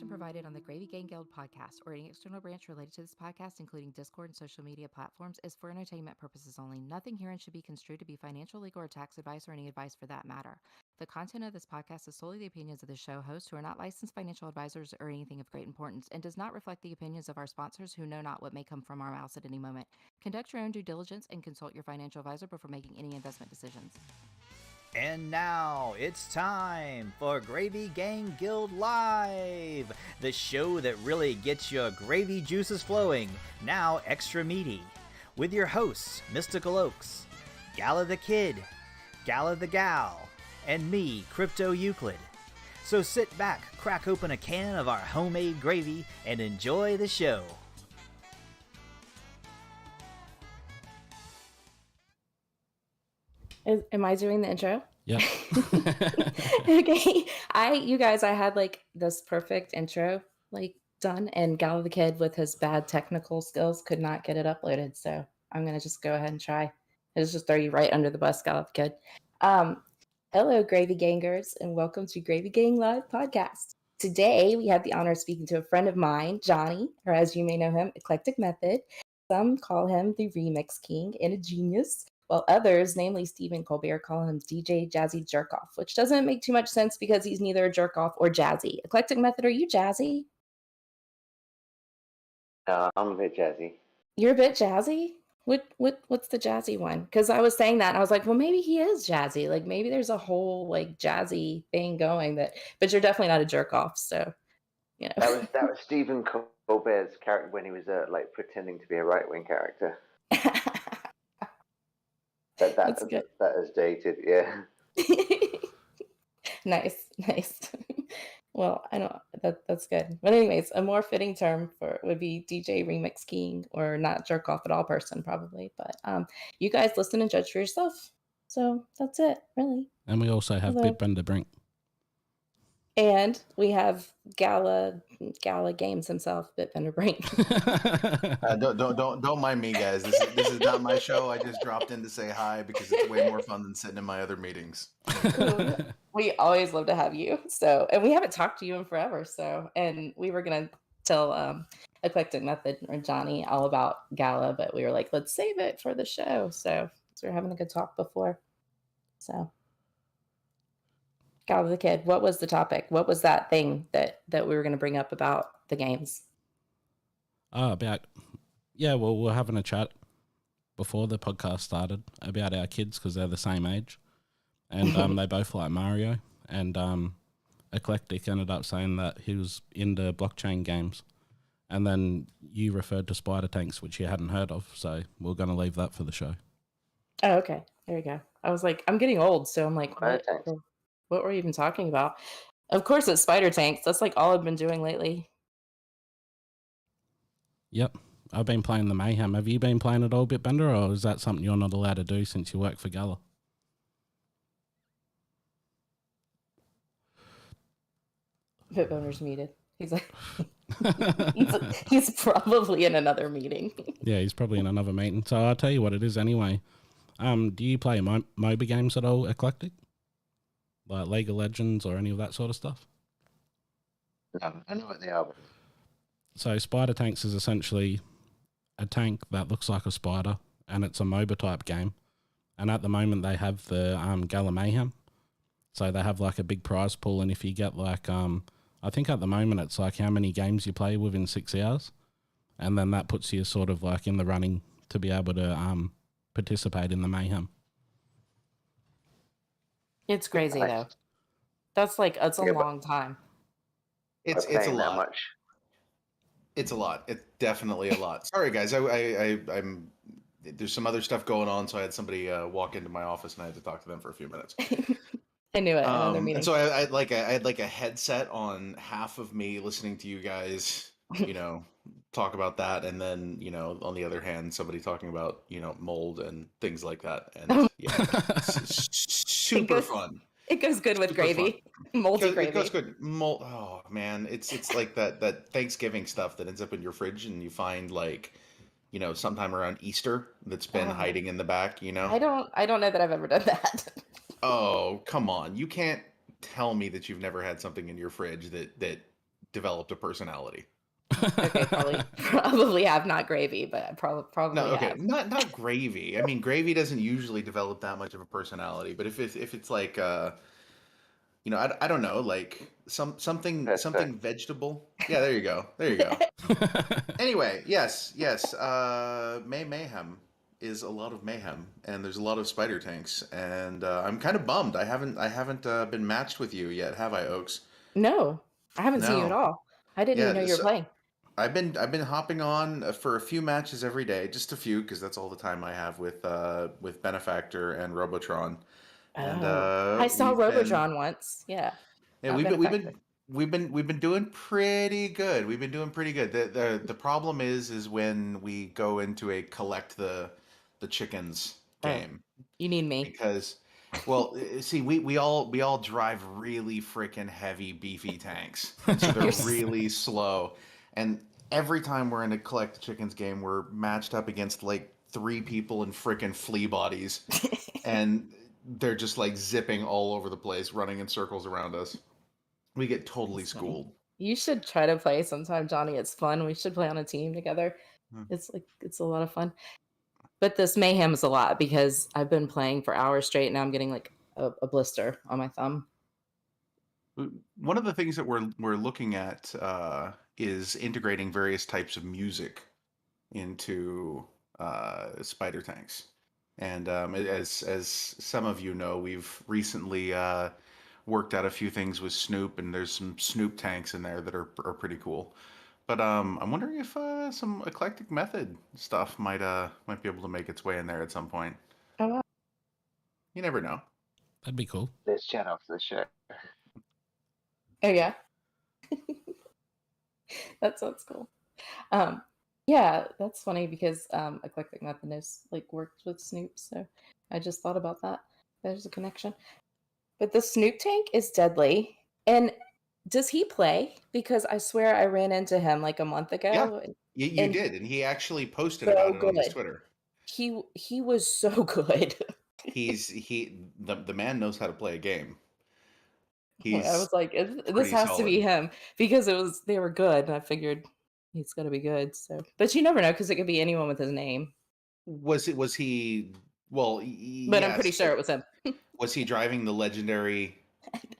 information provided on the Gravy Gang Guild podcast or any external branch related to this podcast, including Discord and social media platforms, is for entertainment purposes only. Nothing herein should be construed to be financial, legal, or tax advice or any advice for that matter. The content of this podcast is solely the opinions of the show hosts, who are not licensed financial advisors or anything of great importance, and does not reflect the opinions of our sponsors, who know not what may come from our mouths at any moment. Conduct your own due diligence and consult your financial advisor before making any investment decisions. And now it's time for Gravy Gang Guild Live, the show that really gets your gravy juices flowing, now extra meaty, with your hosts, Mystical Oaks, Gala the Kid, Gala the Gal, and me, Crypto Euclid. So sit back, crack open a can of our homemade gravy, and enjoy the show. Am I doing the intro? Yeah. Okay. You guys, I had like this perfect intro done, and Gala the Kid with his bad technical skills could not get it uploaded. So I'm gonna just go ahead and try. Let's just throw you right under the bus, Gala the Kid. Hello, Gravy Gangers, and welcome to Gravy Gang Live podcast. Today we have the honor of speaking to a friend of mine, Johnny, or as you may know him, Eclectic Method. Some call him the Remix King and a genius, while others, namely Stephen Colbert, call him DJ Jazzy Jerkoff, which doesn't make too much sense because he's neither a jerkoff or jazzy. Eclectic Method, are you jazzy? I'm a bit jazzy. You're a bit jazzy? What's the jazzy one? Because I was saying that, and I was like, well, maybe he is jazzy. Like, maybe there's a whole, like, jazzy thing going but you're definitely not a jerk-off, so, you know. That was Stephen Colbert's character when he was, pretending to be a right-wing character. That's good. That is dated, yeah. Nice. Well, I don't. That's good. But anyways, a more fitting term would be DJ Remix King, or not jerk off at all person, probably. But you guys listen and judge for yourself. So that's it, really. And we also have Bitbender Brink. And we have Gala Games himself, Bitbender Brink. Don't mind me, guys. This is not my show. I just dropped in to say hi because it's way more fun than sitting in my other meetings. We always love to have you. So, and we haven't talked to you in forever. So, and we were gonna tell Eclectic Method or Johnny all about Gala, but we were like, let's save it for the show. So we were having a good talk before. So. Gala the Kid, what was the topic? What was that thing that we were going to bring up about the games? We're having a chat before the podcast started about our kids because they're the same age, and they both like Mario. And Eclectic ended up saying that he was into blockchain games, and then you referred to spider tanks, which you hadn't heard of. So we're going to leave that for the show. Oh, okay. There you go. I was like, I'm getting old, so I'm like, what were we even talking about? Of course, it's spider tanks. That's like all I've been doing lately. Yep. I've been playing the Mayhem. Have you been playing it all, Bitbender, or is that something you're not allowed to do since you work for Gala? Bitbender's muted. He's like, he's probably in another meeting. Yeah, he's probably in another meeting. So I'll tell you what it is anyway. Do you play MOBA games at all, Eclectic? Like League of Legends or any of that sort of stuff? No, I know what they are. So spider tanks is essentially a tank that looks like a spider, and it's a MOBA type game. And at the moment they have the Gala Mayhem. So they have like a big prize pool, and if you get like, I think at the moment it's like how many games you play within 6 hours. And then that puts you sort of like in the running to be able to participate in the Mayhem. It's crazy though. That's a long time. It's a lot. Much. It's a lot. It's definitely a lot. Sorry, guys. I'm there's some other stuff going on, so I had somebody walk into my office and I had to talk to them for a few minutes. I knew it. Another meeting. And so I had like a headset on half of me listening to you guys, talk about that, and then on the other hand, somebody talking about mold and things like that, and super fun. It goes good with gravy, moldy gravy. It goes good. Oh man, it's like that Thanksgiving stuff that ends up in your fridge, and you find like sometime around Easter that's been hiding in the back. I don't know that I've ever done that. Oh come on, you can't tell me that you've never had something in your fridge that developed a personality. Okay, probably have, not Gravy, but I No, probably okay, have. not Gravy. I mean, Gravy doesn't usually develop that much of a personality, but if it's like I don't know, like something Pesto. vegetable. Yeah, there you go. There you go. Anyway, yes. Mayhem is a lot of mayhem, and there's a lot of spider tanks, and I'm kind of bummed. I haven't been matched with you yet, have I, Oaks? No, I haven't seen you at No. all. I didn't even know Yeah. you were So playing. I've been hopping on for a few matches every day, just a few, because that's all the time I have with Benefactor and Robotron, and Oh, I saw we've been Robotron once. Yeah, yeah, not we've been we've Benefactor. been we've been doing pretty good. We've been doing pretty good. The problem is when we go into a collect the chickens Oh, game, you need me. because well, see, we all drive really freaking heavy beefy tanks, and so they're You're really slow. And every time we're in a collect the chickens game, we're matched up against like three people in freaking flea bodies, and they're just like zipping all over the place, running in circles around us. We get totally That's funny. schooled. You should try to play sometime, Johnny. It's fun. We should play on a team together. Hmm. It's a lot of fun. But this mayhem is a lot because I've been playing for hours straight and now I'm getting like a blister on my thumb. One of the things that we're looking at is integrating various types of music into spider tanks. And as some of you know, we've recently worked out a few things with Snoop, and there's some Snoop tanks in there that are pretty cool. But I'm wondering if some eclectic method stuff might be able to make its way in there at some point. Oh, wow. You never know. That'd be cool. Let's chat after the show. Oh, yeah. That sounds cool. Um, yeah, that's funny because Eclectic Method is like worked with Snoop, so I just thought about that. There's a connection. But the Snoop tank is deadly. And does he play? Because I swear I ran into him like a month Yeah, ago you and did, and he actually posted about so it on his good. Twitter. He was so good. The man knows how to play a game. I He's was like, this pretty has to be solid. him because they were good, and I figured he's got to be good. So, but you never know because it could be anyone with his name. Was he? Well, But I'm pretty yes, sure but it was him. was he driving the legendary,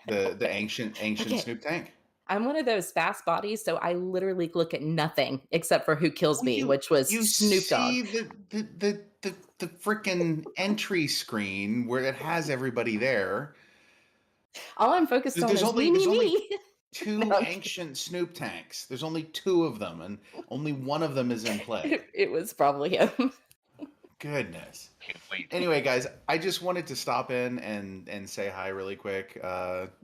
the ancient Okay, Snoop tank? I'm one of those fast bodies, so I literally look at nothing except for who kills Well, me, which was you Snoop Dogg. see the freaking entry screen where it has everybody there. All I'm focused on There's is only me, there's me, only me. No, two I'm kidding. ancient Snoop tanks. There's only two of them, and only one of them is in play. It was probably him. Goodness. Can't wait. Anyway, guys, I just wanted to stop in and say hi really quick.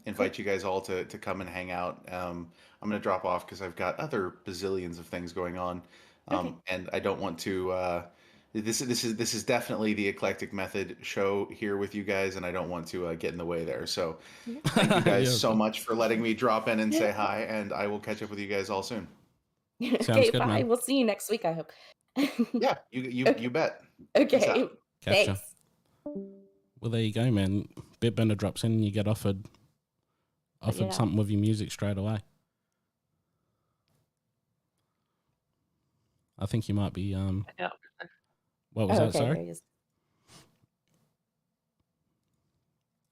Invite you guys all to come and hang out. I'm gonna drop off because I've got other bazillions of things going on, Okay. and I don't want to. This is definitely the Eclectic Method show here with you guys, and I don't want to get in the way there. So, Yeah. thank you guys Yeah, so cool. much for letting me drop in and Yeah. say hi, and I will catch up with you guys all soon. Sounds Okay, good, bye. man. We'll see you next week, I hope. Yeah, you Okay. bet. Peace Okay. out. Catch ya. Thanks. Well, there you go, man. Bitbender drops in and you get offered Yeah. something with your music straight away. I think you might be Yeah. what was Oh, that, okay. sorry? There he is.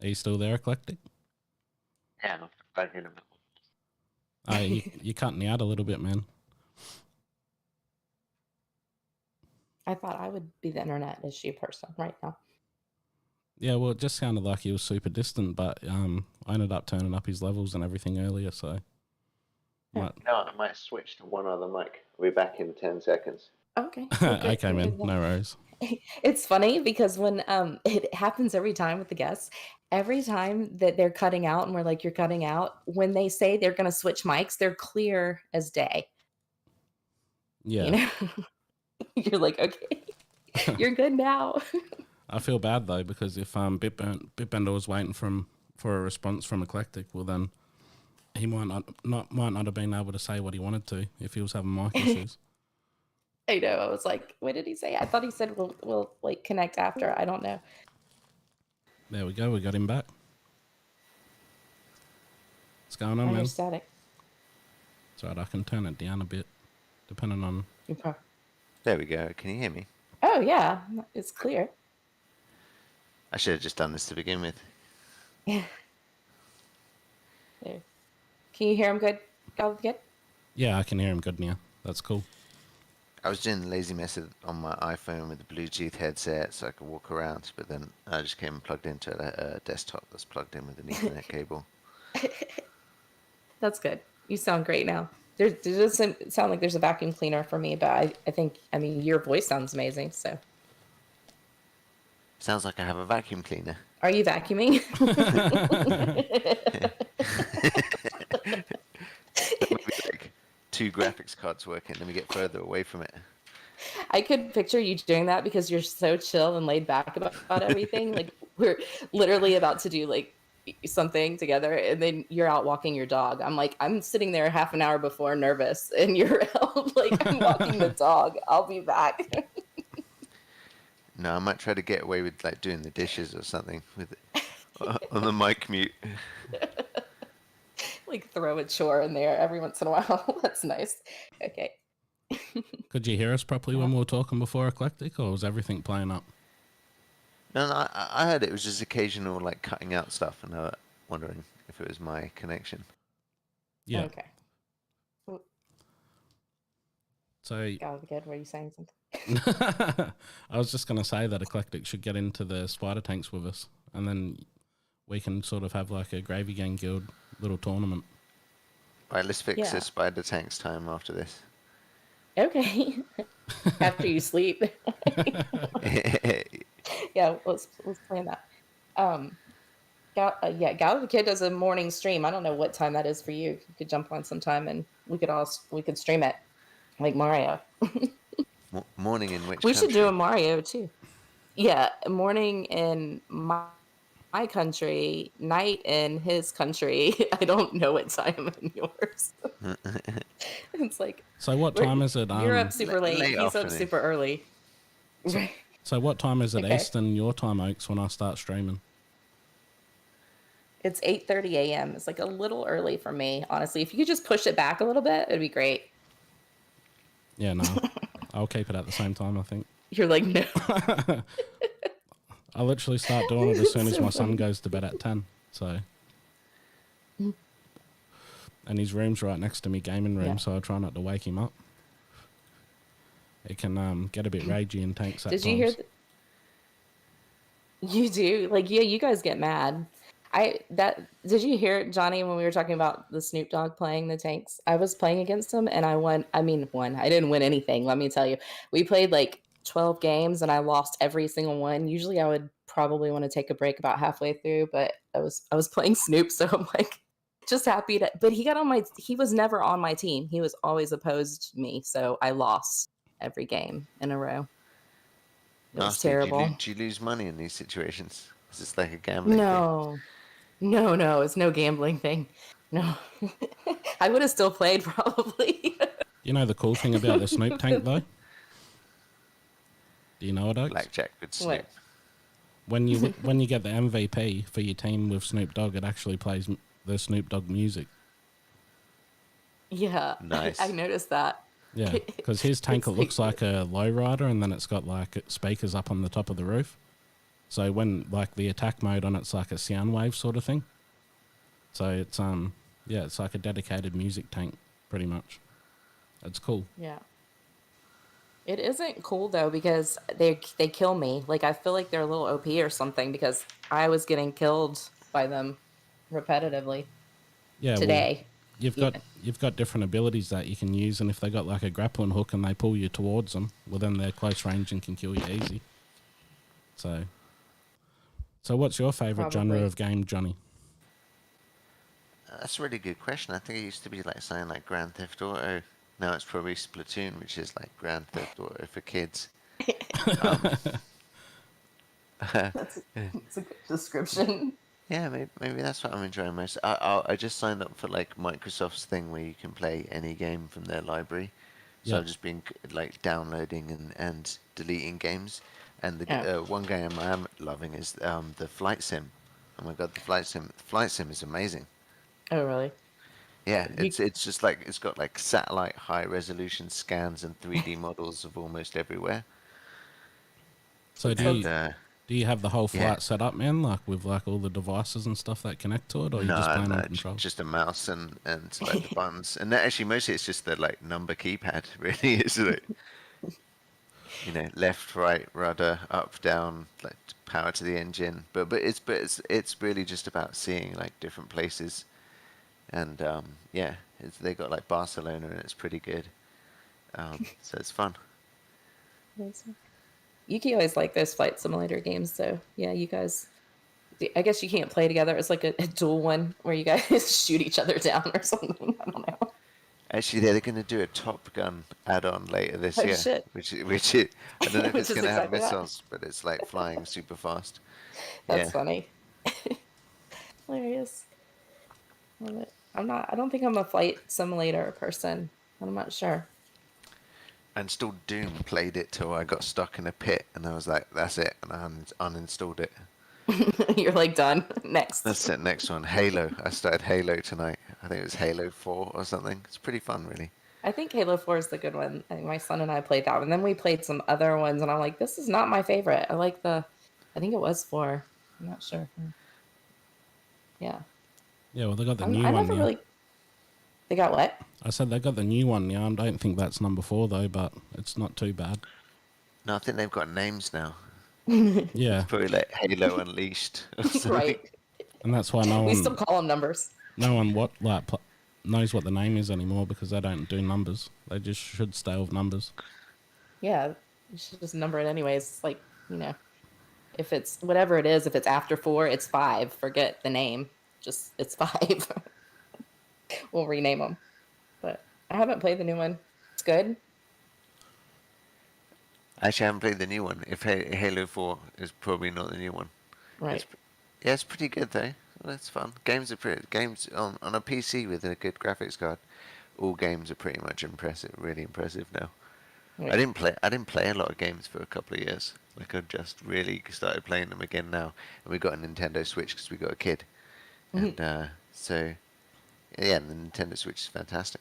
Are you still there, Eclectic? Yeah. Back in a minute. You're cutting me out a little bit, man. I thought I would be the internet issue person right now. Yeah, well, it just sounded like he was super distant, but I ended up turning up his levels and everything earlier, so might... No, I might switch to one other mic. I'll be back in 10 seconds. Okay. Well, good. Okay, man, no worries. It's funny because when it happens every time with the guests, every time that they're cutting out and we're like, you're cutting out, when they say they're going to switch mics, they're clear as day. Yeah. You know, you're like, okay, you're good now. I feel bad though because if Bitbender was waiting for a response from Eclectic, well then he might not have been able to say what he wanted to if he was having mic issues. I know. I was like, what did he say? I thought he said we'll like connect after. I don't know. There we go. We got him back. What's going on, You're man? static. So I can turn it down a bit, depending on. Okay. There we go. Can you hear me? Oh yeah, it's clear. I should have just done this to begin with. Yeah. There. Can you hear him good? Gala the Kid? Yeah, I can hear him good now. That's cool. I was doing the lazy method on my iPhone with the Bluetooth headset so I could walk around, but then I just came and plugged into a desktop that's plugged in with an Ethernet cable. That's good. You sound great now. There doesn't sound like there's a vacuum cleaner for me, but I think, I mean, your voice sounds amazing. So, Sounds like I have a vacuum cleaner. are you vacuuming? Maybe like 2 graphics cards working, let me get further away from it. I could picture you doing that because you're so chill and laid back about everything. Like we're literally about to do like something together, and then you're out walking your dog. I'm like, I'm sitting there half an hour before, nervous, and you're out like, I'm walking the dog. I'll be back. No, I might try to get away with like doing the dishes or something with on the mic mute. Like throw a chore in there every once in a while. That's nice. Okay. Could you hear us properly when we were talking before Eclectic, or was everything playing up? No, I heard it was just occasional like cutting out stuff, and I was wondering if it was my connection. Yeah. Okay. So Gala the Kid, were you saying something? I was just going to say that Eclectic should get into the spider tanks with us, and then we can sort of have like a Gravy Gang Guild little tournament. Right, let's fix Yeah. this spider tanks time after this. Okay. After you sleep. Yeah, let's plan that. Yeah, Gala the Kid does a morning stream. I don't know what time that is for you. You could jump on sometime and we could stream it like Mario. Morning in which We country? should do a Mario too. Yeah, morning in my country, night in his country. I don't know what time in yours. It's like, So what time is it? you're up super late. late He's up afternoon. super early. Right. So what time is it Okay. Eastern your time, Oaks, when I start streaming? It's 8:30 a.m. It's like a little early for me, honestly. If you could just push it back a little bit, it'd be great. Yeah, no, I'll keep it at the same time, I think. You're like, no. I literally start doing it as soon as So my son funny. goes to bed at 10. So, and his room's right next to me gaming room, Yeah. so I try not to wake him up. It can get a bit ragey in tanks at Did times. you hear? You do? Like, yeah, you guys get mad. Did you hear, Johnny, when we were talking about the Snoop Dogg playing the tanks? I was playing against him and I won. I mean, won. I didn't win anything, let me tell you. We played like 12 games and I lost every single one. Usually I would probably want to take a break about halfway through, but I was playing Snoop, so I'm like just happy to, but he was never on my team. He was always opposed me, so I lost every game in a row. It was Nasty. terrible. Do you lose money in these situations? Is this like a gambling thing? No, it's no gambling thing. No. I would have still played probably. You know the cool thing about the Snoop tank, though? Do you know it, Oaks? Blackjack with Snoop. What? When you get the MVP for your team with Snoop Dogg, it actually plays the Snoop Dogg music. Yeah. Nice. I noticed that. Yeah, because his tank, It's it like- looks like a lowrider, and then it's got like speakers up on the top of the roof. So when like the attack mode on it's like a sound wave sort of thing. So it's it's like a dedicated music tank pretty much. It's cool. Yeah. It isn't cool though because they kill me. Like I feel like they're a little OP or something because I was getting killed by them repetitively Yeah, today. well, you've got different abilities that you can use, and if they got like a grappling hook and they pull you towards them, well then they're close range and can kill you easy. So what's your favorite genre Probably. of game, Johnny? That's a really good question. I think it used to be like something like Grand Theft Auto. Now it's probably Splatoon, which is like Grand Theft Auto for kids. That's a good description. Yeah, maybe that's what I'm enjoying most. I just signed up for like Microsoft's thing where you can play any game from their library. So Yeah. I've just been like downloading and deleting games. And the Yeah. one game I am loving is the flight sim. Oh my god, the flight sim! The flight sim is amazing. Oh really? Yeah, You, it's just like it's got like satellite high resolution scans and 3D models of almost everywhere. So And do you have the whole yeah, flight set up, man? Like with like all the devices and stuff that connect to it, or are you just no, playing on no, controls? just a mouse and like the buttons. And actually mostly it's just the like number keypad really. It's like, left, right, rudder, up, down, like power to the engine. But it's really just about seeing like different places. And yeah, they got like Barcelona and it's pretty good. So it's fun. Yuki always like those flight simulator games, so yeah, you guys. I guess you can't play together. It's like a dual one where you guys shoot each other down or something. I don't know. Actually, they're going to do a Top Gun add-on later this Oh year, shit! I don't know if Which it's is going to have exactly that. missiles, but it's like flying super fast. That's Yeah, funny. Hilarious. Love it. I'm not. I don't think I'm a flight simulator person. I'm not sure. I installed Doom, played it till I got stuck in a pit, and I was like, "That's it," and I uninstalled it. You're like done. Next. That's it. Next one, Halo. I started Halo tonight. I think it was Halo 4 or something. It's pretty fun, really. I think Halo 4 is the good one. I think my son and I played that one. Then we played some other ones, and I'm like, this is not my favorite. I like the. I think it was 4. I'm not sure. Yeah. Yeah, well, they got the new I one never now. really. They got what? I said they got the new one now. I don't think that's number 4 though, but it's not too bad. No, I think they've got names now. Yeah, Probably like Halo Unleashed or something. Right. and that's why We still call them numbers. no one knows what the name is anymore because they don't do numbers. They just should stay with numbers. Yeah. You should just number it anyways. Like, if it's whatever it is, if it's after 4, it's 5. Forget the name. Just, it's 5. We'll rename them. But I haven't played the new one. It's good. Actually, I haven't played the new one. If Halo 4 is probably not the new one. Right. Yeah, it's pretty good though. That's fun. Games on a PC with a good graphics card. All games are pretty much impressive, really impressive now. Right. I didn't play a lot of games for a couple of years. Like I've just really started playing them again now. And we got a Nintendo Switch because we got a kid. And so yeah, the Nintendo Switch is fantastic.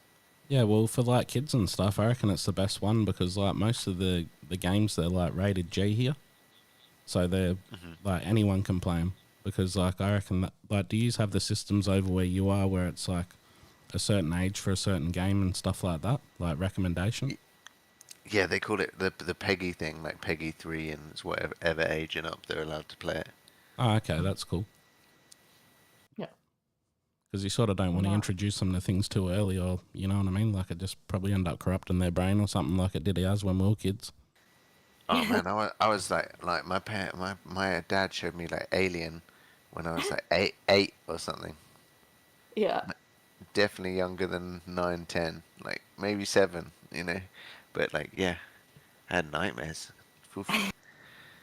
Yeah, well, for like kids and stuff, I reckon it's the best one because like most of the games they're like rated G here, so they're like anyone can play them. Because like I reckon that like do you have the systems over where you are where it's like a certain age for a certain game and stuff like that, like recommendation? Yeah, they call it the PEGI thing, like PEGI 3, and it's whatever age and up they're allowed to play it. Oh, okay, that's cool. Yeah. Because you sort of don't want to Not- introduce them to things too early, or you know what I mean. Like it just probably end up corrupting their brain or something, like it did ours when we were kids. Oh man, I was like my dad showed me like Alien when I was like eight or something. Yeah. Definitely younger than 9, 10, like maybe 7, But like, yeah, I had nightmares. Oof.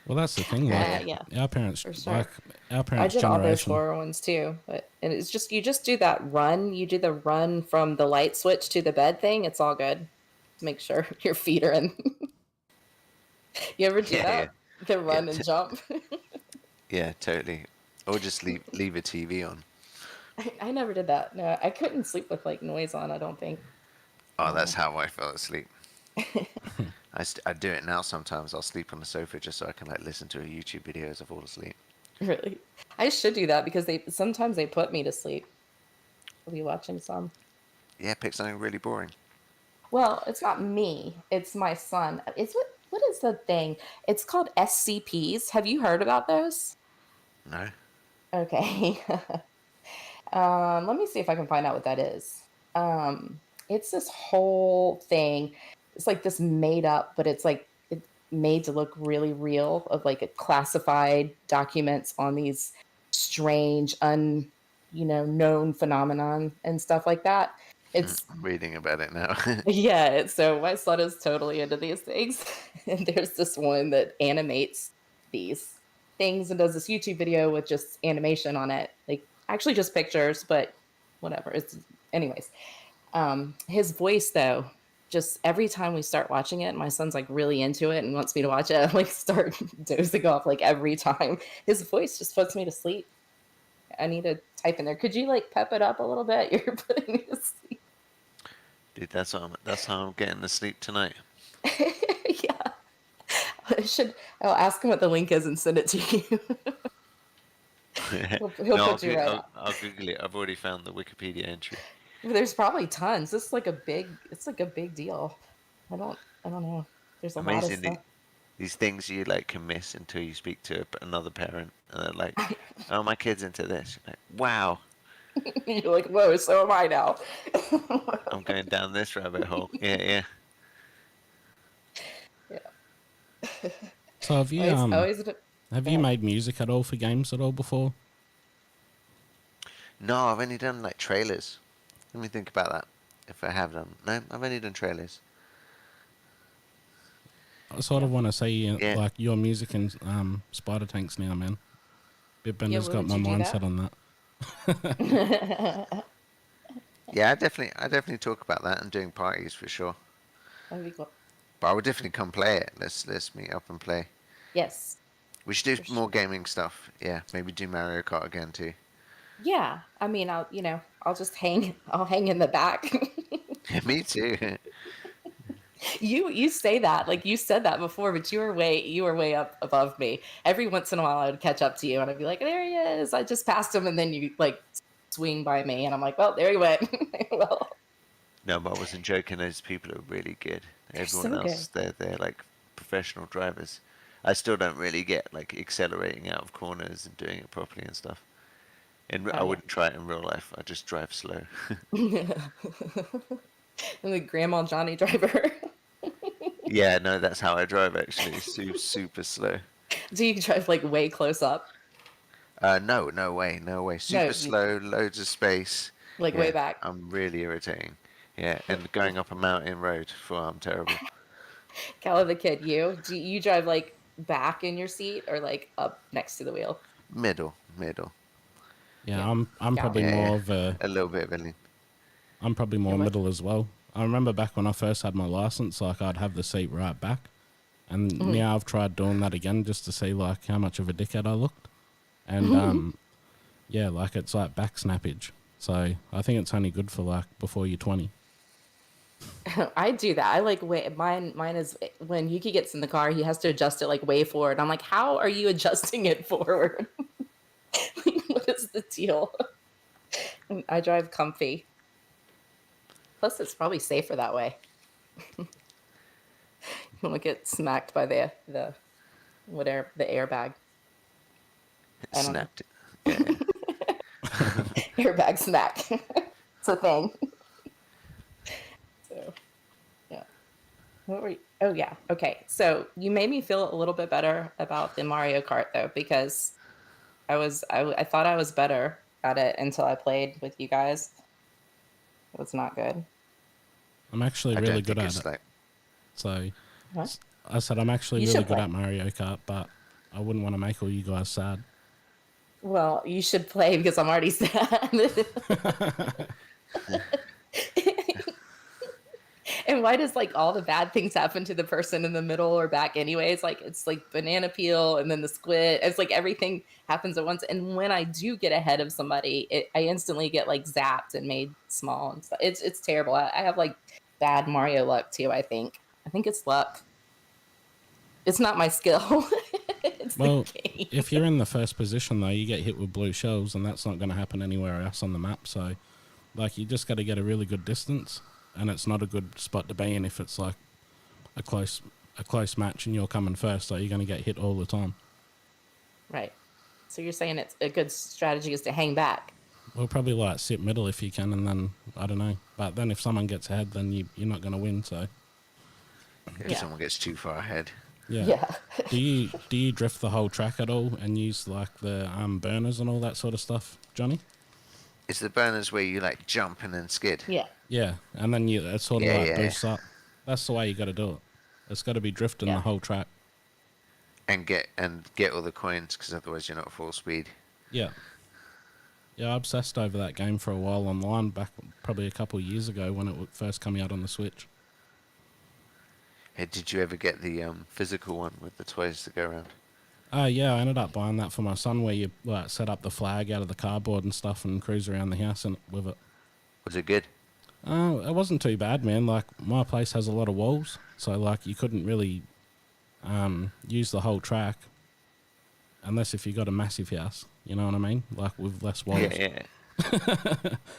Well, that's the thing. Yeah, Like yeah. our parents, For sure. like our I parents' did all those generation. horror ones too, and it's just you just do that run. You do the run from the light switch to the bed thing. It's all good. Make sure your feet are in. You ever do Yeah, that? The yeah, run and jump. yeah, totally. Or just leave a TV on. I never did that. No, I couldn't sleep with like noise on. I don't think. Oh, that's how I fell asleep. I do it now sometimes. I'll sleep on the sofa just so I can like listen to a YouTube video as I fall asleep. Really, I should do that because sometimes they put me to sleep. I'll be watching some. Yeah, pick something really boring. Well, it's not me. It's my son. What is the thing? It's called SCPs. Have you heard about those? No. Okay. Let me see if I can find out what that is. It's this whole thing. It's like this made up, but it's like it's made to look really real of like a classified documents on these strange, known phenomenon and stuff like that. It's I'm reading about it now. yeah. So my son is totally into these things, and there's this one that animates these things and does this YouTube video with just animation on it, like actually just pictures, but whatever. It's anyways. His voice though, just every time we start watching it, my son's like really into it and wants me to watch it. I like start dozing off like every time. His voice just puts me to sleep. I need to type in there. Could you like pep it up a little bit? You're putting me to sleep. Dude, that's how I'm getting to sleep tonight. Yeah. I'll ask him what the link is and send it to you. He'll No, put you right up. I'll Google it. I've already found the Wikipedia entry. There's probably tons. This is like it's like a big deal. I don't know. There's a lot of Amazing stuff. these things you like can miss until you speak to another parent, and they're like, "Oh, my kid's into this." You're like, wow, You're like, whoa, so am I now. I'm going down this rabbit hole. Yeah. Yeah. So have you Always, have you made music at all for games at all before? No, I've only done like trailers. Let me think about that. If I have done, no, I've only done trailers. I sort of want to see Yeah. like your music and Spider Tanks now, man. Bitbender's what got would my you do mindset that? on that. Yeah, I definitely talk about that and doing parties for sure. That'd be cool. But I would definitely come play it. Let's meet up and play. Yes, We should for do more sure. gaming stuff. Yeah, maybe do Mario Kart again too. Yeah, I mean, I'll just hang. I'll hang in the back. Yeah, me too. You say that like you said that before, but you were way up above me. Every once in a while, I would catch up to you, and I'd be like, "There he is! I just passed him," and then you like swing by me, and I'm like, "Well, there he went." Well, No, but I wasn't joking. Those people are really good. they're Everyone so good. else, they're like professional drivers. I still don't really get like accelerating out of corners and doing it properly and stuff. And I Oh wouldn't try it in real life. I just drive slow. yeah. And the Grandma Johnny driver. Yeah, no, that's how I drive actually. Super slow. Do you drive like way close up? No way, no way. No, Super slow, loads of space. like way Yeah, back. I'm really irritating. Yeah, and going up a mountain road, I'm terrible. Gala the Kid, you drive like back in your seat or like up next to the wheel? Middle. Yeah, Yeah, I'm Gala. probably Yeah, more of a a little bit of a lean. I'm probably You're more what? middle as well. I remember back when I first had my license, like I'd have the seat right back, and now I've tried doing that again just to see like how much of a dickhead I looked, and yeah, like it's like back snappage. So I think it's only good for like before you're 20. I do that. I like way mine is when Yuki gets in the car, he has to adjust it like way forward. I'm like, how are you adjusting it forward? Like, what is the deal? And I drive comfy. Plus, it's probably safer that way. You won't get smacked by the whatever the airbag. It I don't know. snapped it. Yeah. Airbag smack. It's a thing. So yeah. What were you? Oh yeah. Okay. So you made me feel a little bit better about the Mario Kart though, because I thought I was better at it until I played with you guys. It was not good. I'm actually I really don't good think at it's it. like So What? I said I'm actually You really should good play. at Mario Kart, but I wouldn't want to make all you guys sad. Well, you should play because I'm already sad. And why does like all the bad things happen to the person in the middle or back anyways? Like it's like banana peel and then the squid. It's like everything happens at once. And when I do get ahead of somebody, I instantly get like zapped and made small and stuff. It's terrible. I have like bad Mario luck too. I think it's luck. It's not my skill. It's the Well, game. if you're in the first position though, you get hit with blue shells, and that's not going to happen anywhere else on the map. So, like, you just got to get a really good distance, and it's not a good spot to be in if it's like a close match and you're coming first. So you're going to get hit all the time. Right. So you're saying it's a good strategy is to hang back. We'll probably like sit middle if you can, and then I don't know. But then if someone gets ahead, then you're not going to win. So if Yeah. someone gets too far ahead. yeah. Yeah. Do you drift the whole track at all and use like the burners and all that sort of stuff, Johnny? It's the burners where you like jump and then skid. Yeah. Yeah, and then it sort of Yeah, like yeah. boosts up. That's the way you got to do it. It's got to be drifting Yeah. the whole track. And get all the coins because otherwise you're not full speed. Yeah. Yeah, I obsessed over that game for a while online back probably a couple of years ago when it first came out on the Switch. Hey, did you ever get the physical one with the toys to go around? Yeah, I ended up buying that for my son, where you like set up the flag out of the cardboard and stuff and cruise around the house with it. Was it good? It wasn't too bad, man. Like my place has a lot of walls, so like you couldn't really use the whole track unless if you got a massive house. You know what I mean? Like with less walls. Yeah.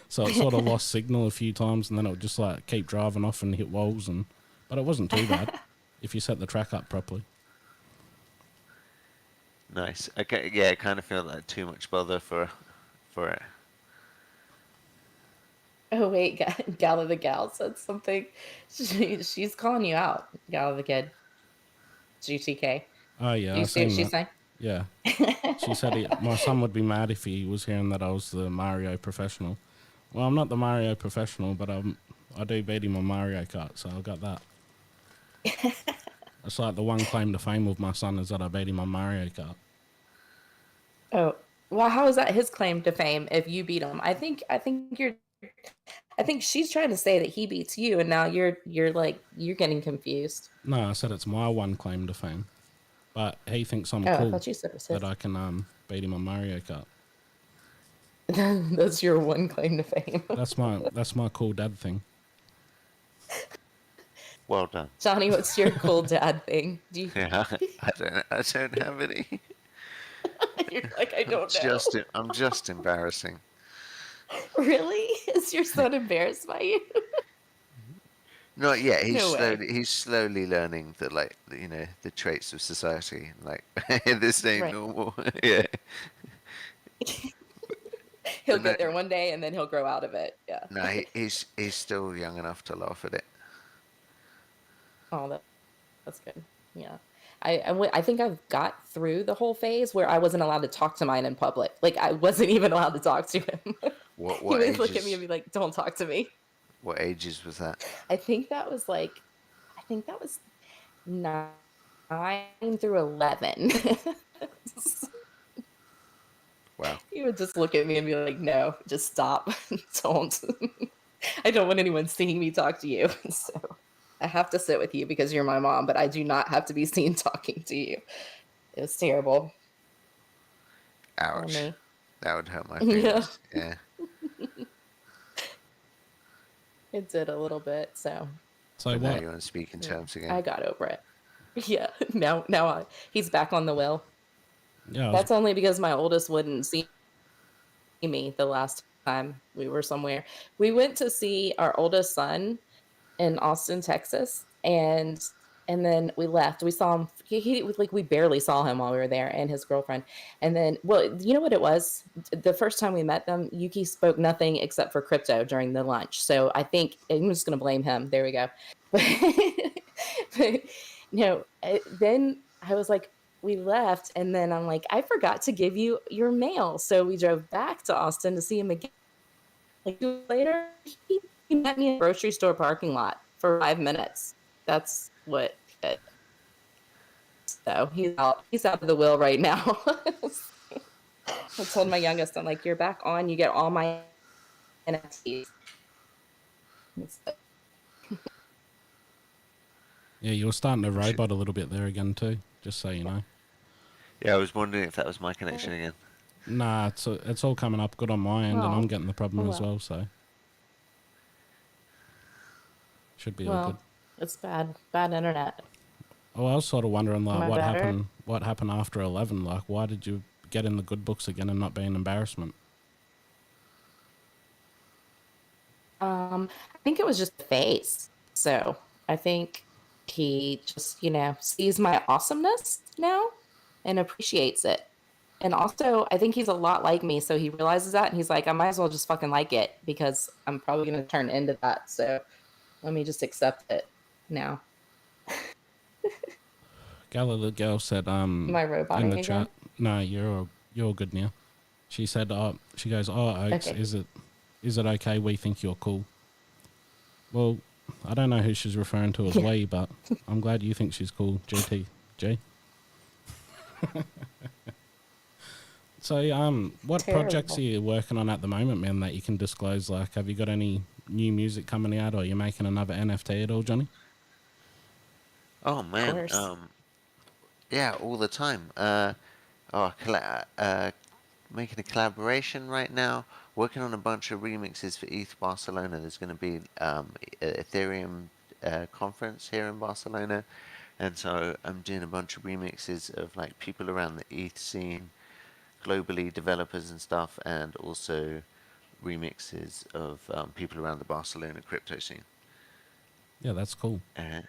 So it sort of lost signal a few times, and then it would just like keep driving off and hit walls, but it wasn't too bad if you set the track up properly. Nice. Okay. Yeah, I kind of feel like too much bother for it. Oh wait, Gala the Gal said something. She's calling you out, Gala the Kid. GTK. Oh yeah, You I see what seen she's that. saying? Yeah, she said my son would be mad if he was hearing that I was the Mario professional. Well, I'm not the Mario professional, but I do beat him on Mario Kart, so I got that. It's like the one claim to fame of my son is that I beat him on Mario Kart. Oh, well, how is that his claim to fame if you beat him? I think she's trying to say that he beats you, and now you're getting confused. No, I said it's my one claim to fame, but he thinks I'm Oh, I cool thought you said it was that his. I can beat him on Mario Kart. That's your one claim to fame. That's my cool dad thing. Well done. Johnny, what's your cool dad thing? Yeah, I don't have any. You're like, I don't know. I'm just embarrassing. Really? Is your son embarrassed by you? Not yet. No way. He's slowly learning that, like, the traits of society. Like, this ain't Right. normal. Yeah. He'll But no, get there one day and then he'll grow out of it. Yeah. no, he's still young enough to laugh at it. Oh, that's good. Yeah. I think I've got through the whole phase where I wasn't allowed to talk to mine in public. Like I wasn't even allowed to talk to him. What He what would look at me ages? and be like, "Don't talk to me." What ages was that? I think that was 9 through 11. Wow. He would just look at me and be like, "No, just stop. Don't. I don't want anyone seeing me talk to you." So I have to sit with you because you're my mom, but I do not have to be seen talking to you. It was terrible for Ouch. me. That would hurt my Yeah, feelings. Yeah. it did a little bit. So So But now what? you want to speak in yeah, terms again. I got over it. Yeah, he's back on the wheel. Yeah, I was, That's only because my oldest wouldn't see me the last time we were somewhere. We went to see our oldest son in Austin, Texas, and then we left. We saw him. He like we barely saw him while we were there, and his girlfriend. And then, well, you know what it was? The first time we met them, Yuki spoke nothing except for crypto during the lunch. So I think I'm just going to blame him. There we go. But no, then I was like, we left, and then I'm like, I forgot to give you your mail. So we drove back to Austin to see him again. Like later, he met me in a grocery store parking lot for 5 minutes. That's what. So he's out. He's out of the wheel right now. I told my youngest, I'm like, you're back on. You get all my NFTs. yeah, you were starting to robot a little bit there again too. Just so you know. Yeah, I was wondering if that was my connection again. Nah, it's all coming up good on my end, and I'm Oh, getting the problem as well. well. So should be all good. Well, it's bad internet. Oh, I was sort of wondering like Am I better? what happened after 11. Like, why did you get in the good books again and not be an embarrassment? I think it was just a phase. So I think he just, sees my awesomeness now and appreciates it. And also, I think he's a lot like me, so he realizes that, and he's like, I might as well just fucking like it because I'm probably going to turn into that. So let me just accept it now. Gala The Gal said Am I in roboting the again? chat. No, you're good now. She said, she goes, oh, Oaks, Okay. is it okay? We think you're cool. Well, I don't know who she's referring to as we, but I'm glad you think she's cool, GTG. So, what projects are Terrible. you working on at the moment, man, that you can disclose? Like, have you got any new music coming out, or are you making another NFT at all, Johnny? Oh Of man. course. Yeah, all the time. Making a collaboration right now. Working on a bunch of remixes for ETH Barcelona. There's going to be a Ethereum conference here in Barcelona, and so I'm doing a bunch of remixes of like people around the ETH scene, globally, developers and stuff, and also remixes of people around the Barcelona crypto scene. Yeah, that's cool. Uh,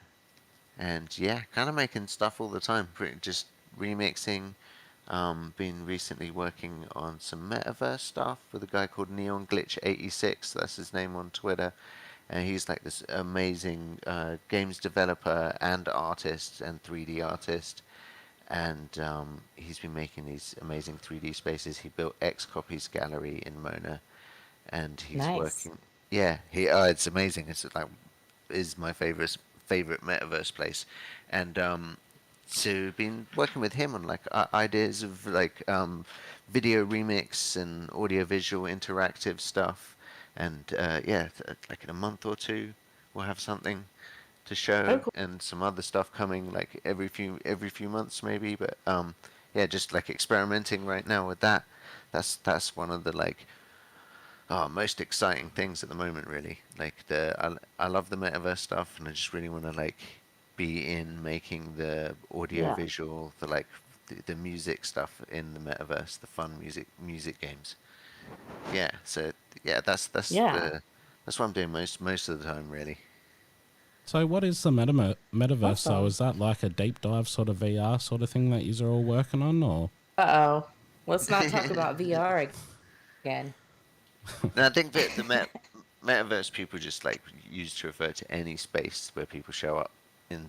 and yeah, kind of making stuff all the time. Just remixing. Been recently working on some metaverse stuff with a guy called Neon Glitch 86. That's his name on Twitter, and he's like this amazing games developer and artist and 3D artist. And he's been making these amazing 3D spaces. He built X Copies Gallery in Mona, and he's Nice. working. Yeah, it's amazing. It's like is my favorite metaverse place, and so been working with him on like ideas of like video remix and audio visual interactive stuff, and yeah, like in a month or two we'll have something to Oh, show cool. and some other stuff coming like every few months maybe, but yeah, just like experimenting right now with that. That's one of the like most exciting things at the moment, really. Like I love the metaverse stuff, and I just really want to like be in making the audio Yeah. visual, the music stuff in the metaverse, the fun music games. Yeah, so yeah, Yeah. that's what I'm doing most of the time, really. So, what is the metaverse? So, Awesome. is that like a deep dive sort of VR sort of thing that you're all working on, or? Uh-oh. Let's not talk about VR again. And I think that the metaverse people just like use to refer to any space where people show up in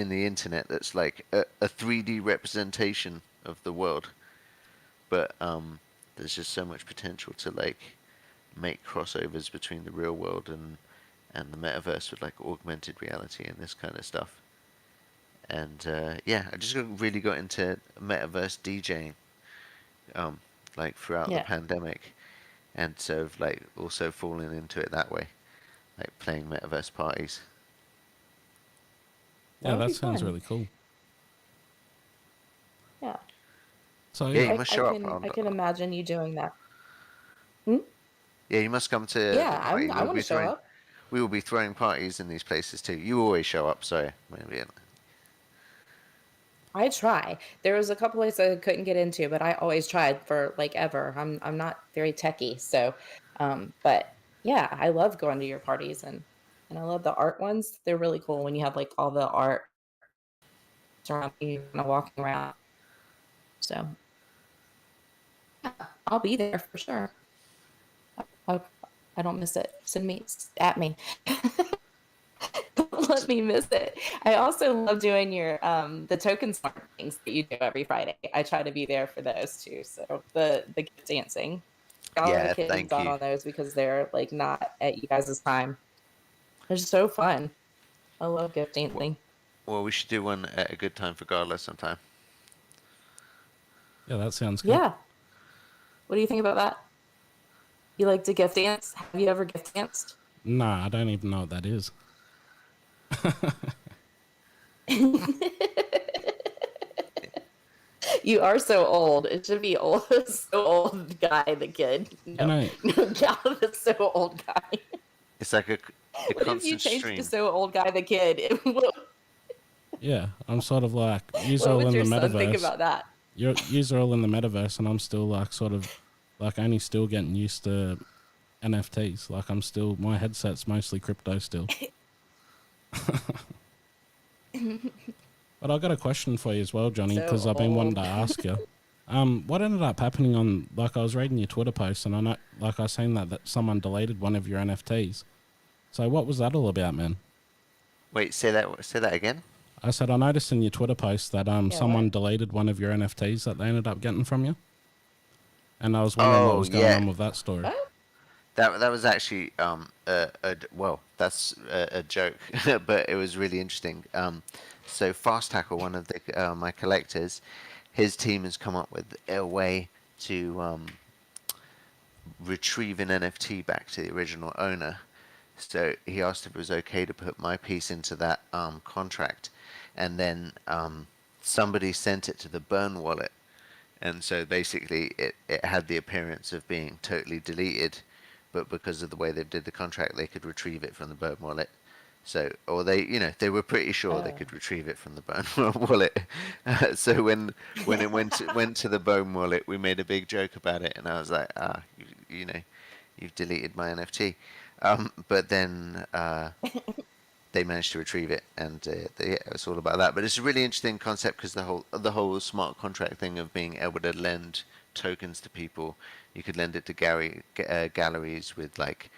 the internet that's like a 3D representation of the world. But there's just so much potential to like make crossovers between the real world and the metaverse with like augmented reality and this kind of stuff. And yeah, I just really got into metaverse DJing um, like throughout the Yeah. pandemic, and so like also falling into it that way, like playing metaverse parties. That Yeah, would that be sounds fun. really cool. Yeah. Yeah, So, you must I show up can on. imagine you doing that. Hmm? Yeah, you must come to the Yeah, party. I want to show up. We will be throwing parties in these places too. You always show up, so maybe. I try. There was a couple places I couldn't get into, but I always tried for like ever. I'm not very techy, so but yeah, I love going to your parties and I love the art ones. They're really cool when you have like all the art around you kind of walking around. So yeah, I'll be there for sure. I, I don't miss it. Send me at me. Don't let me miss it. I also love doing your the token smart things that you do every Friday. I try to be there for those too. So the gift dancing. Gala the Yeah, Kid is thank out you. on those because they're like not at you guys' time. They're so fun. I love gift Well, dancing. we should do one at a good time for Gala sometime. yeah, that sounds good. Yeah. What do you think about that? You like to gift dance? Have you ever gift danced? Nah, I don't even know what that is. You are so old. It should be old, so old guy the kid. You No, know, no, Gal the so old guy. It's like a What if you constant changed to stream. so old guy the kid? yeah, I'm sort of like, you're What all would in your the son think metaverse. about that? You're all in the metaverse, and I'm still like sort of like only still getting used to NFTs. Like I'm still, my headset's mostly crypto still. But I got a question for you as well, Johnny, because So I've been wanting to old. ask you. What ended up happening on, like I was reading your Twitter post, and I know, like I seen that someone deleted one of your NFTs. So what was that all about, man? Wait, say that again. I said I noticed in your Twitter post that Yeah, someone what? deleted one of your NFTs that they ended up getting from you, and I was wondering what Oh was going yeah, on with that story. What? that was actually well, that's a joke, but it was really interesting. So Fast Tackle, one of the my collectors, his team has come up with a way to retrieve an NFT back to the original owner. So he asked if it was okay to put my piece into that contract, and then somebody sent it to the burn wallet, and so basically it had the appearance of being totally deleted, but because of the way they did the contract, they could retrieve it from the burn wallet. So, or they, they were pretty sure they Oh. could retrieve it from the bone wallet. So when it went to the bone wallet, we made a big joke about it, and I was like, you've deleted my NFT. But then they managed to retrieve it, and it's all about that. But it's a really interesting concept because the whole smart contract thing of being able to lend tokens to people. You could lend it to galleries with like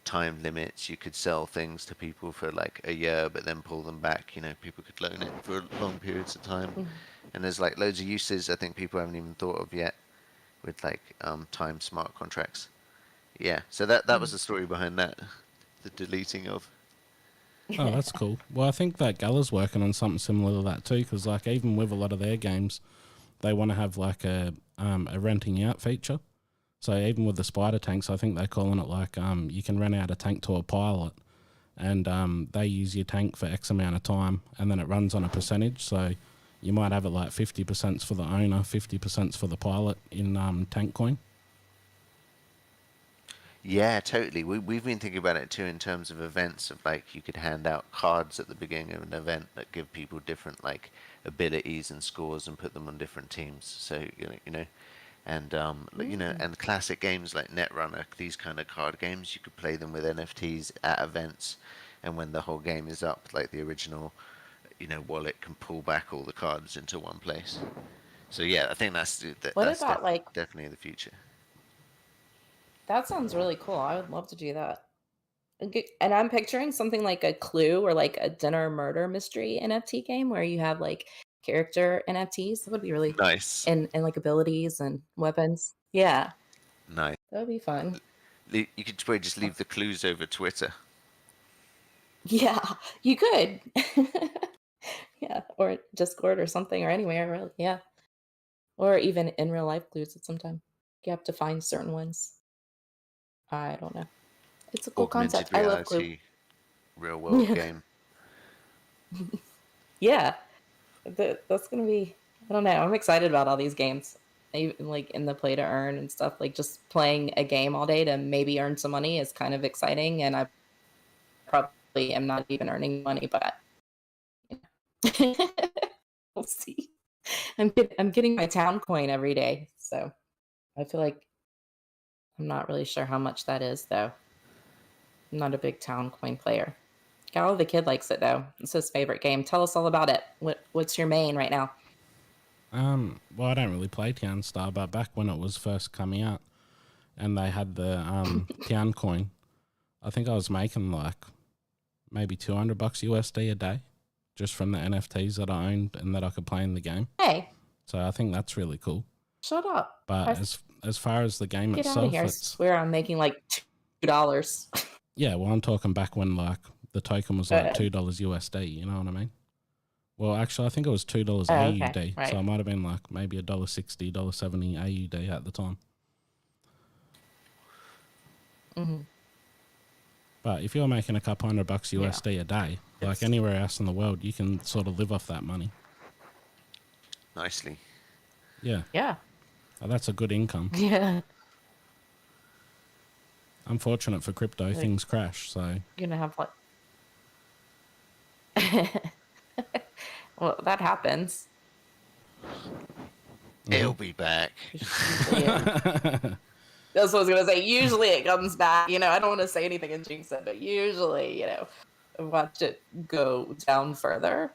time limits. You could sell things to people for like a year, but then pull them back. People could loan it for long periods of time, and there's like loads of uses I think people haven't even thought of yet with like time smart contracts. Yeah, so that was the story behind that, the deleting of. Oh, that's cool. Well, I think that Gala's working on something similar to that too, because like even with a lot of their games, they want to have like a renting out feature. So even with the spider tanks, I think they're calling it like you can rent out a tank to a pilot, and they use your tank for X amount of time, and then it runs on a percentage. So you might have it like 50% for the owner, 50% for the pilot in tank coin. Yeah, totally. We've been thinking about it too in terms of events of like you could hand out cards at the beginning of an event that give people different like abilities and scores and put them on different teams. So and and classic games like Netrunner, these kind of card games, you could play them with NFTs at events, and when the whole game is up, like the original, wallet can pull back all the cards into one place. So yeah, I think What that's about like definitely the future. that sounds really cool. I would love to do that. And I'm picturing something like a Clue or like a dinner murder mystery NFT game where you have like character NFTs. That would be really Nice, and like abilities and weapons. Yeah, nice. that would be fun. You could probably just leave the clues over Twitter. Yeah, you could. Yeah, or Discord or something or anywhere really. Yeah. Or even in real life clues at some time. You have to find certain ones. I don't know. It's a cool concept. Augmented I love Clue. reality, real world Yeah. game. Yeah. That's gonna be I don't know. I'm excited about all these games. Even like in the play to earn and stuff. Like just playing a game all day to maybe earn some money is kind of exciting. And I probably am not even earning money, but we'll see. I'm getting my town coin every day, so I feel like I'm not really sure how much that is though. I'm not a big town coin player. Gala the Kid likes it though. It's his favorite game. Tell us all about it. What's your main right now? Well, I don't really play Town Star, but back when it was first coming out, and they had the Town coin, I think I was making like maybe $200 USD a day just from the NFTs that I owned and that I could play in the game. Hey, So I think that's really cool. shut up. But as far as the game Get out of itself, here. I it's swear I'm making like $2. yeah. Well, I'm talking back when like the token was Go like ahead. $2 USD. You know what I mean? Well, actually, I think it was $2 Oh, AUD. okay. Right. So it might have been like maybe $1.60, $1.70 AUD at the time. Mm-hmm. But if you're making a couple $100 USD a day, like It's anywhere else in the world, you can sort of live off that money. nicely. Yeah, Yeah. that's a good income. Yeah. Unfortunate for crypto, Like, things crash. So you're gonna have like well, that happens. It'll be back. Usually that's what I was gonna say. Usually it comes back. I don't want to say anything and jinx it, but usually, watch it go down further.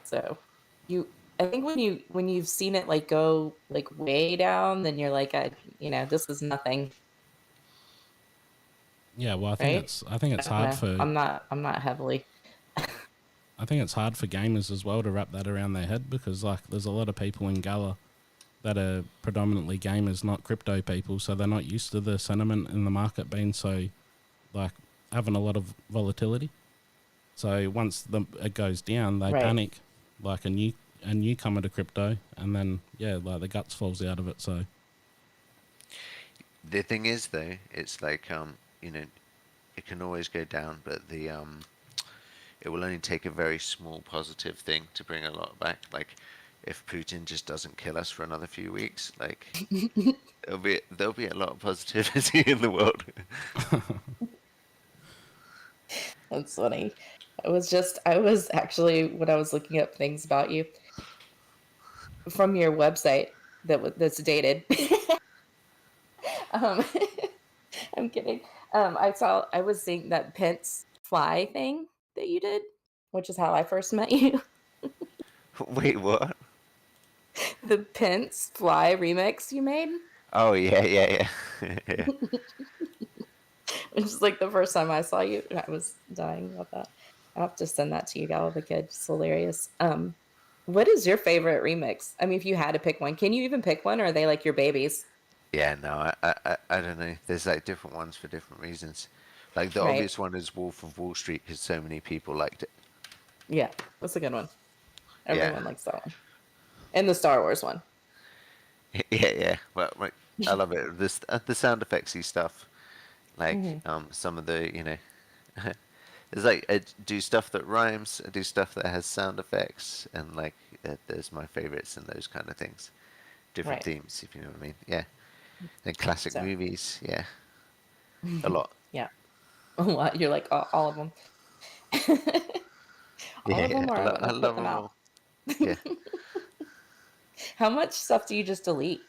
So I think when you've seen it like go like way down, then you're like, this is nothing, yeah, well, I right? think it's I don't hard know. for I'm not heavily. I think it's hard for gamers as well to wrap that around their head because like there's a lot of people in Gala that are predominantly gamers, not crypto people, so they're not used to the sentiment in the market being so like having a lot of volatility. So once it goes down, they Right. panic like a newcomer to crypto, and then yeah, like the guts falls out of it. So The thing is, though, it's like it can always go down, but it will only take a very small positive thing to bring a lot back. Like if Putin just doesn't kill us for another few weeks, like there'll be a lot of positivity in the world. That's funny. I was actually, when I was looking up things about you from your website that's dated. um, I'm kidding. I was seeing that Pence fly thing that you did, which is how I first met you. Wait, what? The Pence fly remix you made, Oh yeah. Yeah. which is like the first time I saw you, and I was dying about that. I'll have to send that to you, Gala the Kid. It's hilarious. What is your favorite remix? I mean, if you had to pick one, can you even pick one, or are they like your babies? Yeah, no, I don't know. There's like different ones for different reasons. Like the Right. obvious one is Wolf of Wall Street because so many people liked it. Yeah, that's a good one. Yeah, Everyone likes that one. And the Star Wars one. yeah. Well, like, I love it. The sound effectsy stuff, like Hmm. some of the it's like I do stuff that rhymes, I do stuff that has sound effects, and like there's my favorites and those kind of things. Different Right. themes, if you know what I mean. Yeah. And classic So, movies, yeah, a lot. yeah. A lot. You're like all of them. All Yeah, of them, or I wouldn't I have put love them them out. all. Yeah. How much stuff do you just delete?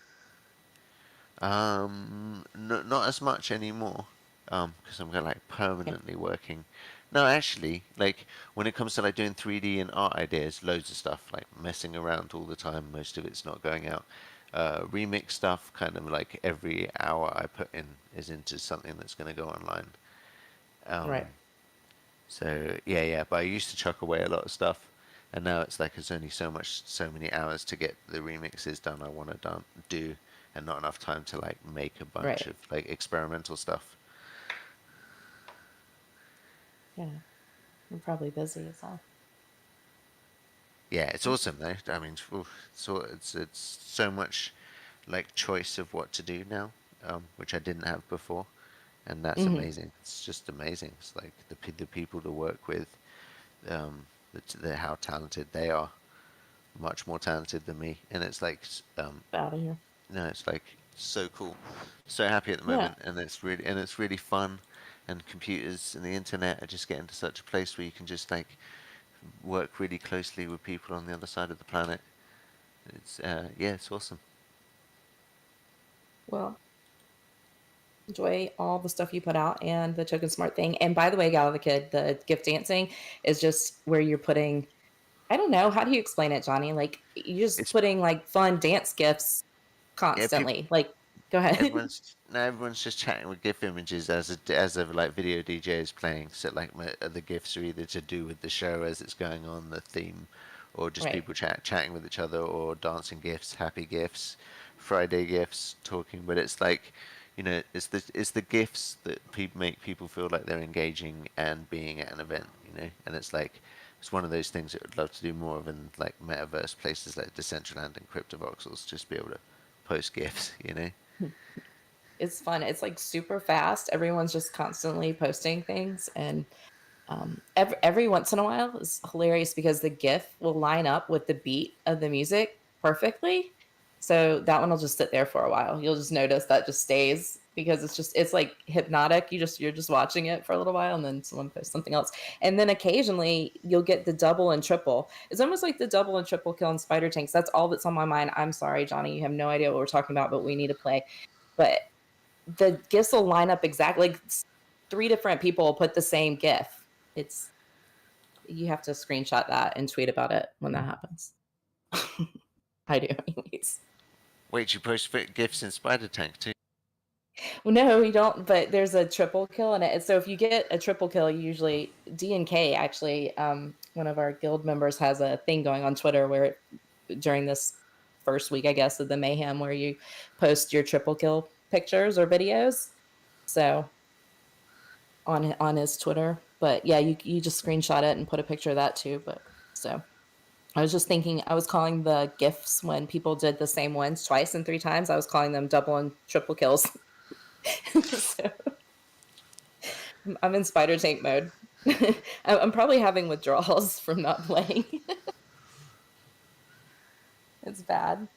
Not as much anymore. Because I'm gonna like Yeah. permanently working. No, actually, like when it comes to like doing 3D and art ideas, loads of stuff like messing around all the time. Most of it's not going out. Remix stuff, kind of like every hour I put in is into something that's gonna go online. Right. Um, so yeah. But I used to chuck away a lot of stuff, and now it's like it's only so many hours to get the remixes done I want to do, and not enough time to like make a bunch Right. of like experimental stuff. Yeah. I'm probably busy as well. Yeah, it's awesome though. I mean, it's so much like choice of what to do now, which I didn't have before, and that's Hmm. amazing. It's just amazing. It's like the people to work with, how talented they are, much more talented than me, and it's like Out of here. no, it's like so cool, so happy at the Yeah. moment, and it's really fun, and computers and the internet are just getting to such a place where you can just like work really closely with people on the other side of the planet. It's yeah, it's awesome. Well, enjoy all the stuff you put out and the Token Smart thing. And by the way, Gal the Kid, the gift dancing is just where you're putting, I don't know, how do you explain it, Johnny? Like you're just It's putting like fun dance gifts yeah, people. constantly. Like, go ahead. Everyone's just chatting with GIF images as a like video DJ is playing. So like the GIFs are either to do with the show as it's going on, the theme, or just Right. people chatting with each other, or dancing GIFs, happy GIFs, Friday GIFs, talking. But it's like, it's the GIFs that make people feel like they're engaging and being at an event. And it's like it's one of those things that I'd love to do more of in like metaverse places like Decentraland and CryptoVoxels, just be able to post GIFs. It's fun. It's like super fast. Everyone's just constantly posting things, and every once in a while is hilarious because the GIF will line up with the beat of the music perfectly. So that one will just sit there for a while. You'll just notice that just stays because it's like hypnotic. You're just watching it for a little while, and then someone posts something else, and then occasionally you'll get the double and triple. It's almost like the double and triple kill in spider tanks. That's all that's on my mind. I'm sorry, Johnny, you have no idea what we're talking about, but we need to play. But the gifs will line up exactly like three different people will put the same gif. It's You have to screenshot that and tweet about it when that happens. I do, anyways. Wait, you post GIFs in Spider Tank too? Well, no, you don't. But there's a triple kill in it. So if you get a triple kill, you usually D and K actually, one of our guild members has a thing going on Twitter where during this first week, I guess, of the mayhem, where you post your triple kill pictures or videos. So on his Twitter. But yeah, you just screenshot it and put a picture of that too. But so I was just thinking, I was calling the gifs when people did the same ones twice and three times. I was calling them double and triple kills. So I'm in spider tank mode. I'm probably having withdrawals from not playing. It's bad.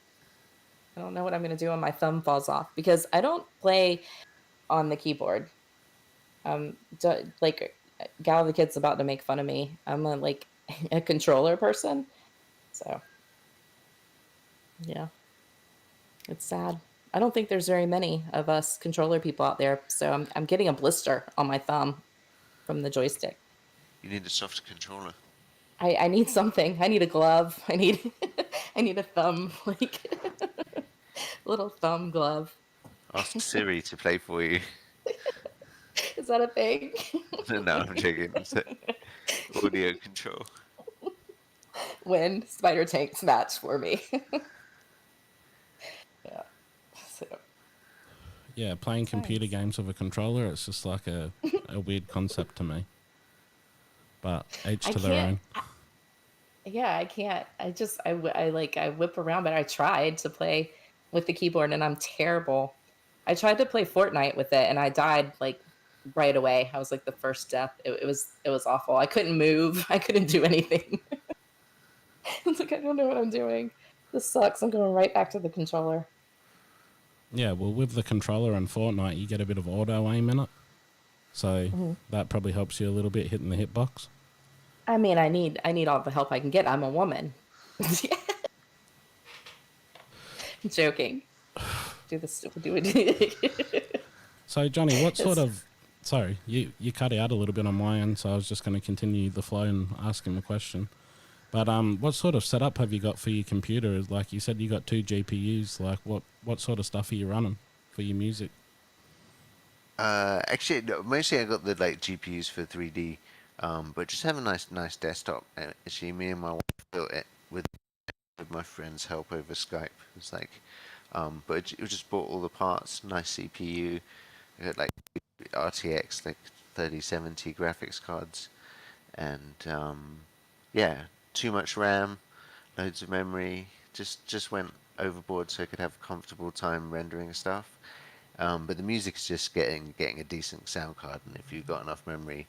I don't know what I'm going to do when my thumb falls off because I don't play on the keyboard. Like Gal the Kid's about to make fun of me. I'm a, like a controller person. So, yeah, it's sad. I don't think there's very many of us controller people out there. So I'm getting a blister on my thumb from the joystick. You need a soft controller. I need something. I need a glove. I need I need a thumb, like little thumb glove. Ask Siri to play for you. Is that a thing? No, I'm joking. It's audio control. Win spider tanks match for me. Yeah. So Yeah, playing computer nice. games with a controller, it's just like a weird concept to me. But each I to their can't. own. Yeah, I can't. I whip around, but I tried to play with the keyboard and I'm terrible. I tried to play Fortnite with it and I died like right away. I was like the first death. It was awful. I couldn't move. I couldn't do anything. I was like, I don't know what I'm doing. This sucks. I'm going right back to the controller. Yeah, well, with the controller and Fortnite, you get a bit of auto aim in it. So Mhm. that probably helps you a little bit hitting the hitbox. I mean, I need all the help I can get. I'm a woman. Joking. Do this. Do it. So, Johnny, what sort It's of. Sorry, you cut out a little bit on my end, so I was just going to continue the flow and ask him a question. But what sort of setup have you got for your computer? Like you said, you got 2 GPUs. Like what sort of stuff are you running for your music? Actually, no, mostly I got the like GPUs for 3D, but just have a nice desktop. Actually, me and my wife built it with my friend's help over Skype. It's like, but it just bought all the parts. Nice CPU. I got like RTX like 3070 graphics cards, and yeah, too much RAM, loads of memory. Just went overboard so I could have a comfortable time rendering stuff. But the music's just getting a decent sound card, and if you've got enough memory,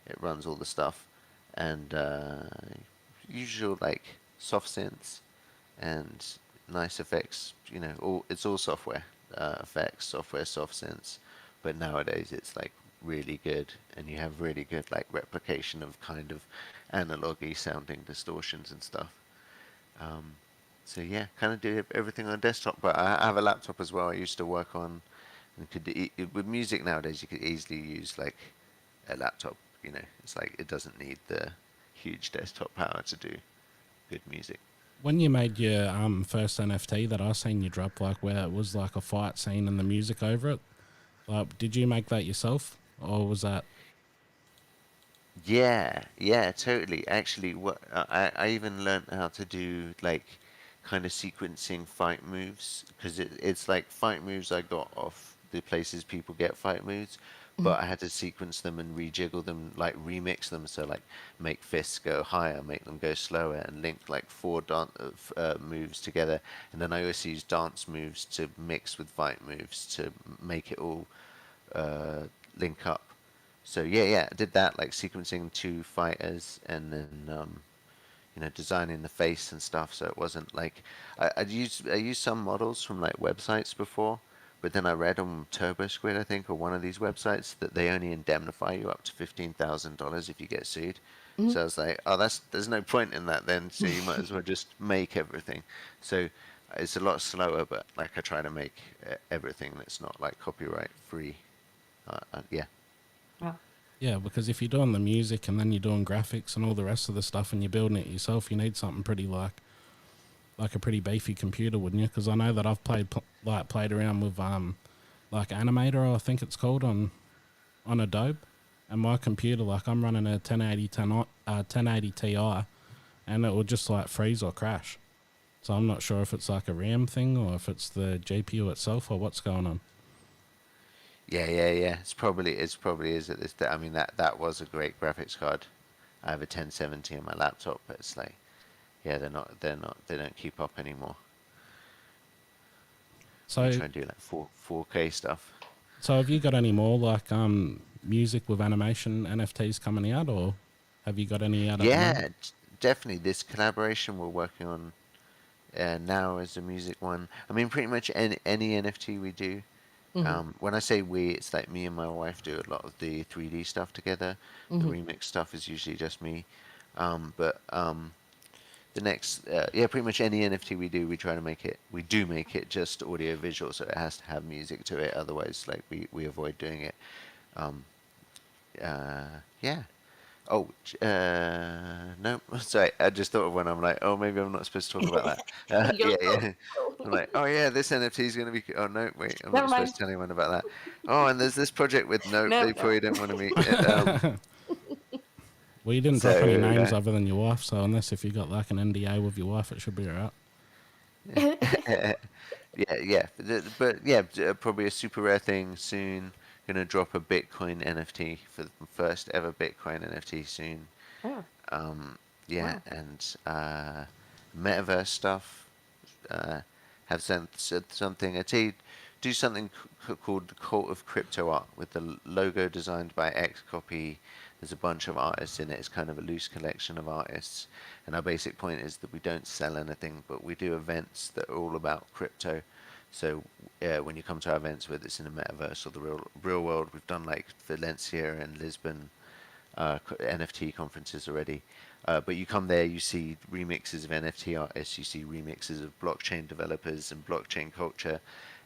it runs all the stuff. And usual like soft synths and nice effects. You know, it's all software effects, software soft synths. But nowadays it's like really good, and you have really good like replication of kind of analogy sounding distortions and stuff. Um, so yeah, kind of do everything on a desktop. But I have a laptop as well. I used to work on and with music nowadays you could easily use like a laptop. You know, it's like it doesn't need the huge desktop power to do good music. When you made your first NFT that I seen you drop, like where it was like a fight scene and the music over it, like did you make that yourself, or was that? Yeah, yeah, totally. Actually, what I even learned how to do like kind of sequencing fight moves because it's like fight moves I got off the places people get fight moves, Mhm. but I had to sequence them and rejiggle them, like remix them. So like make fists go higher, make them go slower, and link like four moves together. And then I also use dance moves to mix with fight moves to make it all uh, link up. So yeah, I did that, like sequencing two fighters and then designing the face and stuff. So it wasn't like I used some models from like websites before, but then I read on TurboSquid, I think, or one of these websites that they only indemnify you up to $15,000 if you get sued. Mhm. So I was like, oh, there's no point in that then. So you might as well just make everything. So it's a lot slower, but like I try to make everything that's not like copyright free. Yeah. Wow. Yeah, because if you're doing the music and then you're doing graphics and all the rest of the stuff and you're building it yourself, you need something pretty like a pretty beefy computer, wouldn't you? Because I know that I've played around with like Animator, I think it's called on Adobe, and my computer, like I'm running a 1080 Ti, and it will just like freeze or crash. So I'm not sure if it's like a RAM thing or if it's the GPU itself or what's going on. Yeah. It's probably is at this. I mean that was a great graphics card. I have a 1070 on my laptop, but it's like, yeah, they don't keep up anymore. You So try and do like 4K stuff. so have you got any more like music with animation NFTs coming out, or have you got any out at the Yeah, moment? definitely. This collaboration we're working on now is a music one. I mean, pretty much any NFT we do. Hmm. When I say we, it's like me and my wife do a lot of the 3D stuff together. The Hmm. remix stuff is usually just me. But the next, yeah, pretty much any NFT we do, we try to make it, we do make it just audio visual, so it has to have music to it. Otherwise, like we avoid doing it. Um, yeah. Oh, no, sorry. I just thought of one. I'm like, oh, maybe I'm not supposed to talk about that. You're Yeah, like, yeah. I'm like, oh yeah, this NFT is gonna be. Oh no, wait, I'm never not mind. supposed to tell anyone about that. Oh, and there's this project with. Nope, No, they no. probably don't want to meet. Well, you didn't drop any So names other than your wife, so unless if you got like an NDA with your wife, it should be alright. yeah, yeah, but yeah, probably a super rare thing soon. Gonna drop a Bitcoin NFT for the first ever Bitcoin NFT soon. Oh, Um, yeah, wow. and metaverse stuff. Uh, have said something. I tell you, do something called the Cult of Crypto Art with the logo designed by X Copy. There's a bunch of artists in it. It's kind of a loose collection of artists. And our basic point is that we don't sell anything, but we do events that are all about crypto. So when you come to our events, whether it's in the metaverse or the real world, we've done like Valencia and Lisbon NFT conferences already. But you come there, you see remixes of NFT artists, you see remixes of blockchain developers and blockchain culture,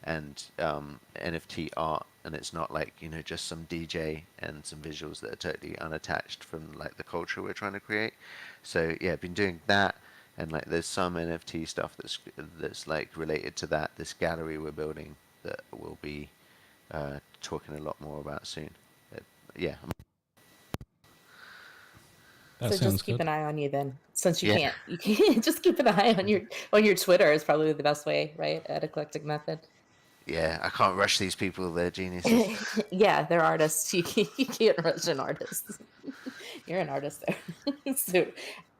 and NFT art. And it's not like just some DJ and some visuals that are totally unattached from like the culture we're trying to create. So yeah, I've been doing that, and like there's some NFT stuff that's like related to that. This gallery we're building that we'll be talking a lot more about soon. Yeah, That So sounds just keep good. an eye on you then. Since yeah. you can't just keep an eye on your Twitter is probably the best way, right? At Eclectic Method. Yeah, I can't rush these people. They're geniuses. Yeah, they're artists. You can't rush an artist. You're an artist there. So,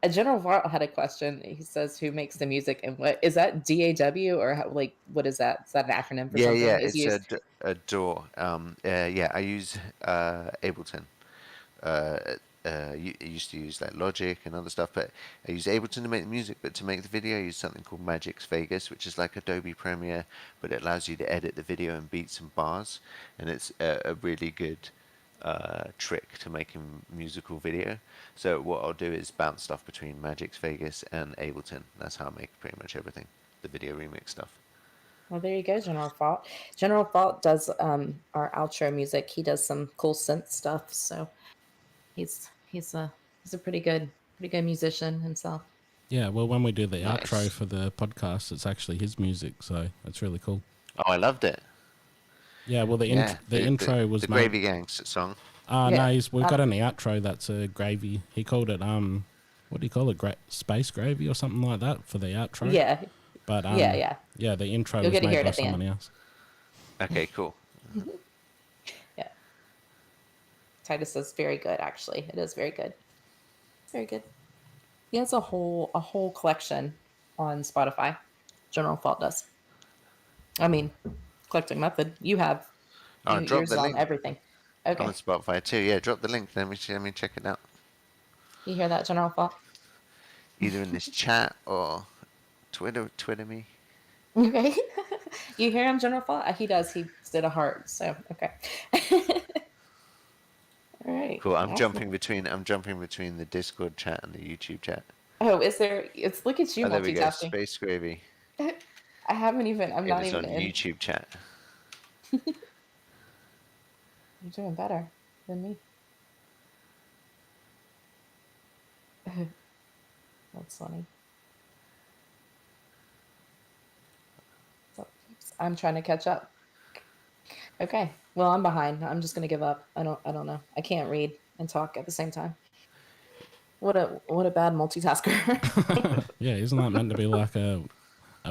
a General Vault had a question. He says, "Who makes the music and what is that? DAW or how, like what is that? Is that an acronym for Yeah, yeah, something? Is it's a, used? a DAW. Yeah, I use Ableton. Uh, I used to use like Logic and other stuff, but I use Ableton to make the music. But to make the video, I use something called Magix Vegas, which is like Adobe Premiere, but it allows you to edit the video in beats and bars, and it's a really good trick to making musical video. So what I'll do is bounce stuff between Magix Vegas and Ableton. That's how I make pretty much everything, the video remix stuff. Well, there you go, General Fault. General Fault does our outro music. He does some cool synth stuff. So he's a pretty good musician himself. Yeah, well, when we do the outro Nice. for the podcast, it's actually his music, so it's really cool. Oh, I loved it. Yeah, well, Yeah, the intro was the made. Gravy Gangs song. No, Yeah. we've got an outro that's a gravy. He called it what do you call it? Space gravy or something like that for the outro. Yeah. But Yeah. yeah, the intro You'll was get to hear made it by at the end. someone else. Okay, cool. Yeah. Titus is very good, actually. It is very good. It's very good. He has a whole collection on Spotify. General Fault does. I mean, collecting method. You have Oh, drop yours the is on link. everything. I'm on Okay. Spotify too. Yeah, drop the link. Let me check it out. You hear that, General Fault? Either in this chat or Twitter me. Okay. You hear him, General Fault? He does. He did a heart. So okay. All right. Cool. Awesome. I'm jumping between the Discord chat and the YouTube chat. Oh, is there? It's look at you Oh, there we go. multitasking. Space Gravy. I haven't even. I'm It not is even on in. YouTube chat. You're doing better than me. That's funny. So, I'm trying to catch up. Okay. Well, I'm behind. I'm just gonna give up. I don't know. I can't read and talk at the same time. What a bad multitasker. Yeah, isn't that meant to be like a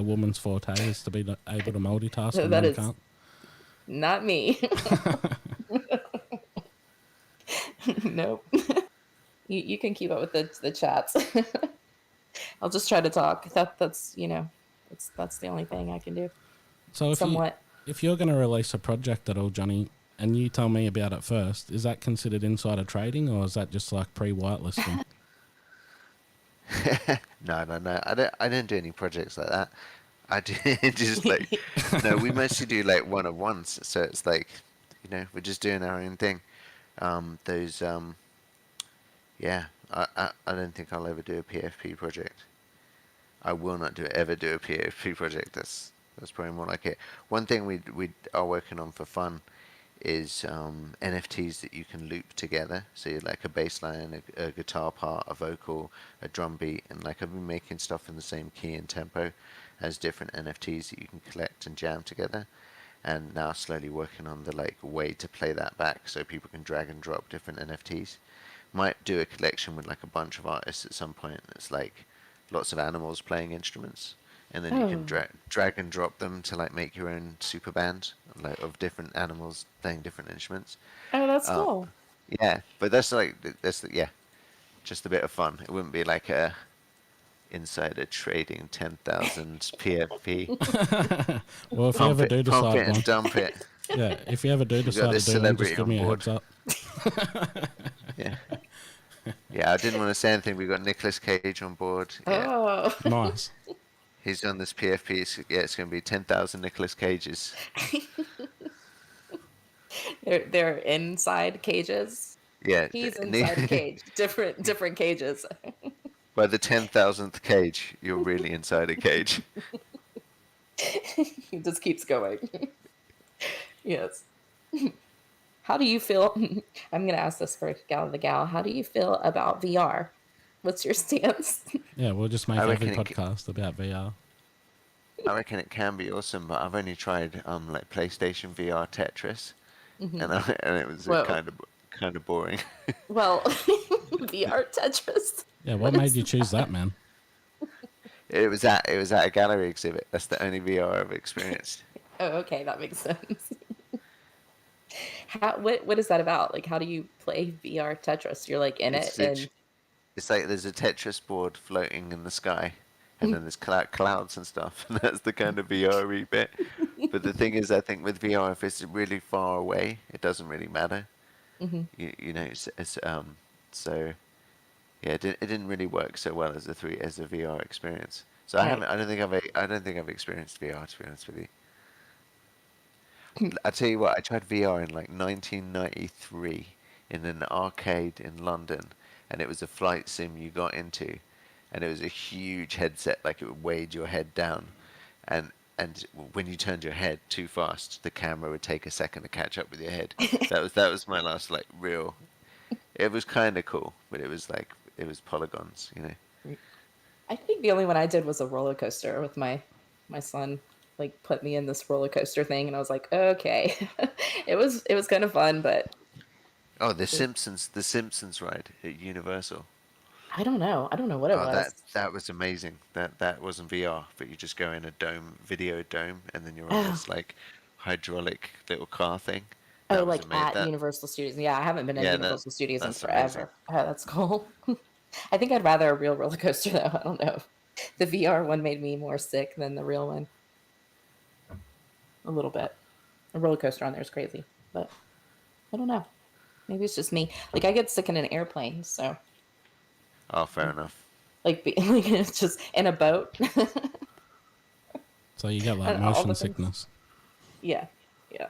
woman's forte is to be able to multitask and That men is can't? not me. Nope. You can keep up with the chats. I'll just try to talk. That's that's the only thing I can do. So Somewhat. if you're going to release a project at all, Johnny, and you tell me about it first. Is that considered insider trading, or is that just like pre-whitelisting? No. I don't do any projects like that. I do just like no. We mostly do like one-on-ones. So it's like, we're just doing our own thing. Those Yeah. I don't think I'll ever do a PFP project. I will not ever do a PFP project. That's probably more like it. One thing we are working on for fun is NFTs that you can loop together. So you're like a bass line, a guitar part, a vocal, a drum beat, and like I've been making stuff in the same key and tempo as different NFTs that you can collect and jam together. And now slowly working on the like way to play that back so people can drag and drop different NFTs. Might do a collection with like a bunch of artists at some point. It's like lots of animals playing instruments, and then you can Oh. drag and drop them to like make your own super band like of different animals playing different instruments. Oh, that's Uh, cool. yeah, but that's just a bit of fun. It wouldn't be like a insider trading 10,000 PFP. Well, if you ever do Pump decide it and one, dump it. yeah, if you ever do We got decide to this do one, just celebrity give on me a board. heads up. Yeah, yeah. I didn't want to say anything. We got Nicolas Cage on board. Yeah, Oh. Nice. he's on this PFP. Yeah, it's going to be 10,000 Nicolas Cages. They're inside cages. Yeah, He's inside a cage. Different cages. by the 10,000th cage, you're really inside a cage. He just keeps going. Yes. How do you feel? I'm gonna ask this for Gala the Gal. How do you feel about VR? What's your stance? Yeah, we'll just I make every reckon it. podcast about VR. I reckon it can be awesome, but I've only tried like PlayStation VR Tetris, and it was Whoa. kind of boring. Well, VR Tetris. Yeah, What what made is you choose that, man? It was at a gallery exhibit. That's the only VR I've experienced. Oh, okay, that makes sense. What is that about? Like, how do you play VR Tetris? You're like in it, It's and it's like there's a Tetris board floating in the sky, and then there's clouds and stuff, and that's the kind of VR-y bit. But the thing is, I think with VR, if it's really far away, it doesn't really matter. Mhm. It's so yeah, it didn't really work so well as a VR experience. So I right. haven't. I don't think I've experienced VR, to be honest with you. I tell you what, I tried VR in like 1993 in an arcade in London, and it was a flight sim you got into, and it was a huge headset, like it would weighed your head down, and and when you turned your head too fast, the camera would take a second to catch up with your head. That was my last like real. It was kind of cool, but it was polygons, you know. I think the only one I did was a roller coaster with my son. Like put me in this roller coaster thing, and I was like, okay. It was kind of fun, but Oh, the Simpsons ride at Universal. I don't know. I don't know what it Oh, that was. that was amazing. That wasn't VR, but you just go in a video dome, and then you're on Oh, this like hydraulic little car thing. oh, That was like amazing. at Universal Studios. Yeah, I haven't been in Yeah, that Universal Studios in that's amazing. forever. Oh, that's cool. I think I'd rather a real roller coaster though. I don't know. The VR one made me more sick than the real one. A little bit. A roller coaster on there is crazy, but I don't know. Maybe it's just me. Like I get sick in an airplane, so Oh, fair enough. like it's just in a boat. So you get like And all motion the things. sickness. Yeah, yeah.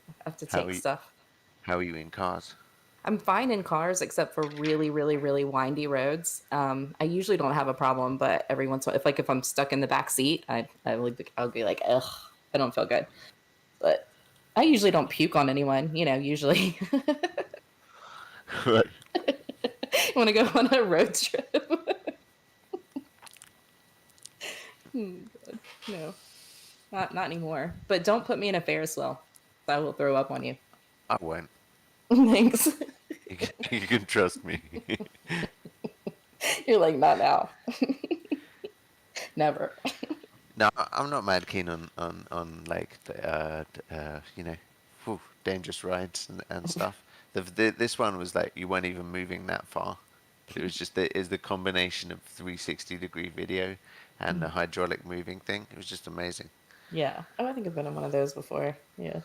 I have to How take are you, stuff. how are you in cars? I'm fine in cars except for really, really, really windy roads. I usually don't have a problem, but every once in a while, if I'm stuck in the back seat, I'll be like, ugh, I don't feel good. But I usually don't puke on anyone, usually Right. want to go on a road trip. God, no, not anymore. But don't put me in a Ferris wheel. I will throw up on you. I won't. Thanks. You can trust me. You're like, not now. Never. No, I'm not mad keen on like dangerous rides and stuff. This one was like you weren't even moving that far. It was just the combination of 360-degree video and the hydraulic moving thing. It was just amazing. Yeah. Oh, I think I've been in one of those before. Yeah.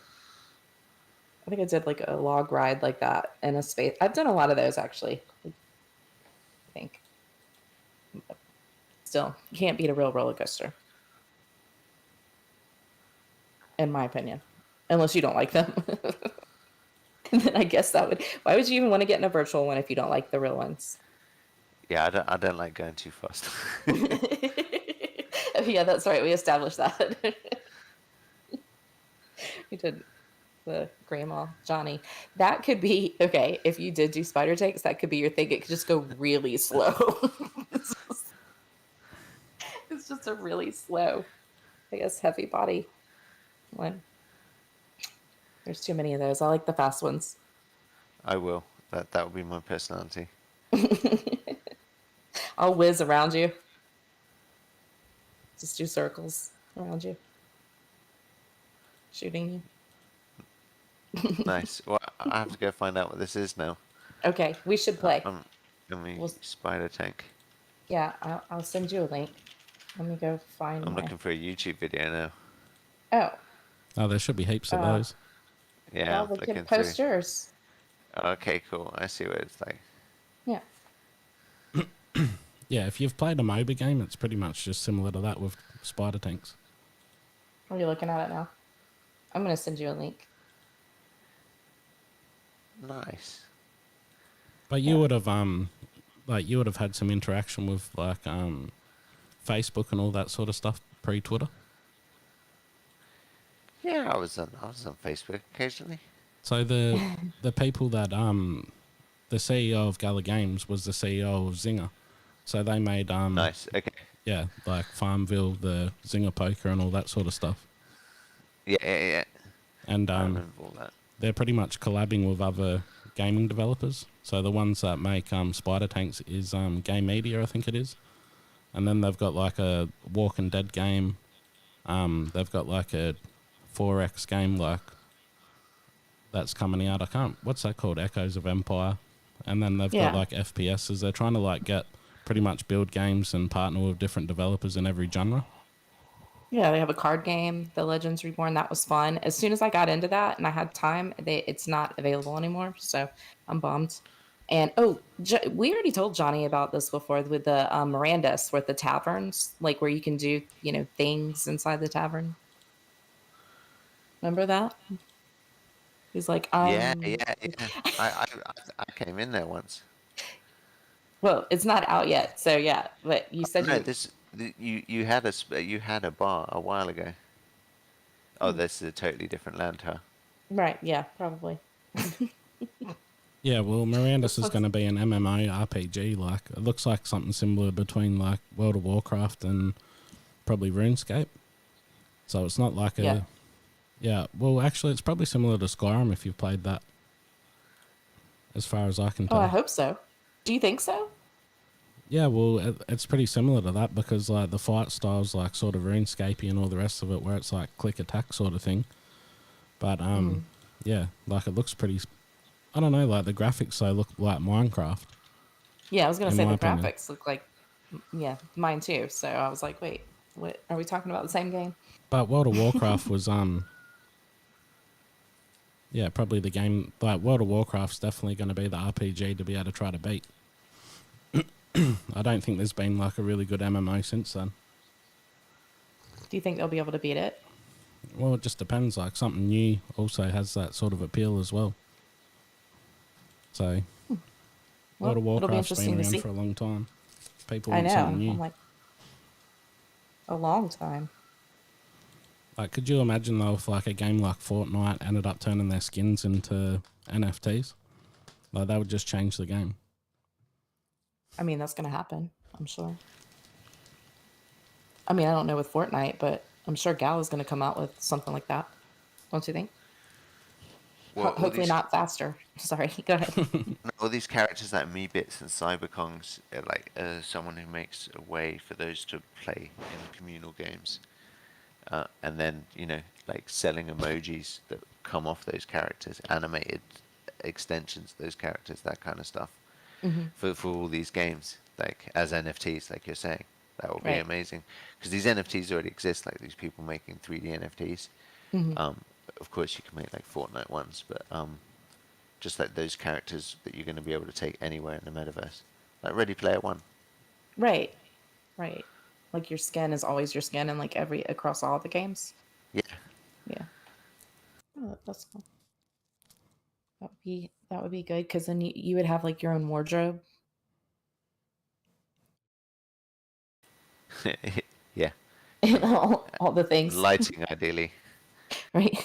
I think I did like a log ride like that in a space. I've done a lot of those actually. I think still can't beat a real roller coaster, in my opinion, unless you don't like them. And then I guess that would. Why would you even want to get in a virtual one if you don't like the real ones? Yeah, I don't like going too fast. Yeah, that's right. We established that. We did the grandma Johnny. That could be okay if you did do spider takes. That could be your thing. It could just go really slow. It's just a really slow, I guess, heavy body one. There's too many of those. I like the fast ones. I will. That will be my personality. I'll whiz around you. Just do circles around you, shooting you. Nice. Well, I have to go find out what this is now. Okay, we should play. Let me We'll, spider tank. yeah, I'll send you a link. Let me go find I'm my. looking for a YouTube video now. Oh, Oh, there should be heaps of those. Yeah, well, I'm we flicking can through. post yours. Okay, cool. I see what it's like. Yeah. Yeah, if you've played a MOBA game, it's pretty much just similar to that with spider tanks. Are you looking at it now? I'm gonna send you a link. Nice. But you would have you would have had some interaction with like Facebook and all that sort of stuff pre-Twitter. Yeah, I was on Facebook occasionally. So the people that the CEO of Gala Games was the CEO of Zynga. So they made Nice. Okay. yeah, like Farmville, the Zynga Poker and all that sort of stuff. Yeah. And I remember all that. they're pretty much collabing with other gaming developers. So the ones that make spider tanks is Game Media, I think it is. And then they've got like a Walking Dead game. They've got like a 4X game like that's coming out. What's that called? Echoes of Empire. And then they've got like FPSs. They're trying to like get pretty much build games and partner with different developers in every genre. Yeah, they have a card game, The Legends Reborn. That was fun. As soon as I got into that and I had time, it's not available anymore. So I'm bummed. And we already told Johnny about this before with the Miranda's, with the taverns, like where you can do things inside the tavern. Remember that? He's like, Yeah. I came in there once. well, it's not out yet, so yeah. But you said No, you had a bar a while ago. Oh, this is a totally different land, huh? right? Yeah, probably. Yeah, well, Miranda's is going to be an MMO RPG. Like, it looks like something similar between like World of Warcraft and probably RuneScape. So it's not like a. Yeah, well, actually, it's probably similar to Skyrim if you've played that. As far as I can tell. Oh, I hope so. Do you think so? Yeah, well, it's pretty similar to that because like the fight style's like sort of RuneScapey and all the rest of it, where it's like click attack sort of thing. But yeah, like it looks pretty. I don't know, like the graphics they look like Minecraft. Yeah, I was gonna In say my the opinion. graphics look like, yeah, mine too. So I was like, wait, what are we talking about? The same game? But World of Warcraft was yeah, probably the game. Like World of Warcraft's definitely going to be the RPG to be able to try to beat. I don't think there's been like a really good MMO since then. Do you think they'll be able to beat it? Well, it just depends. Like something new also has that sort of appeal as well. So, World of It'll be Warcraft's interesting been to around see. for a long time. People I want know. something new. I'm like, a long time. Like, could you imagine though if like a game like Fortnite ended up turning their skins into NFTs? Like that would just change the game. I mean, that's gonna happen. I'm sure. I mean, I don't know with Fortnite, but I'm sure Gal is gonna come out with something like that. Don't you think? Well, all Hopefully these not faster. Sorry, go ahead. all these characters like Meebits and Cyberkongs are like someone who makes a way for those to play in communal games. And then, like selling emojis that come off those characters, animated extensions, those characters, that kind of stuff, for all these games, like as NFTs, like you're saying. That would be Right. amazing. Because these NFTs already exist, like these people making 3D NFTs. of course you can make like Fortnite ones, but just like those characters that you're going to be able to take anywhere in the metaverse, like Ready Player One. Right. Right. Like your skin is always your skin in like across all the games. Yeah. Yeah. Oh, that's cool. That would be good because then you would have like your own wardrobe. Yeah. And all the things. Lighting, ideally. Right.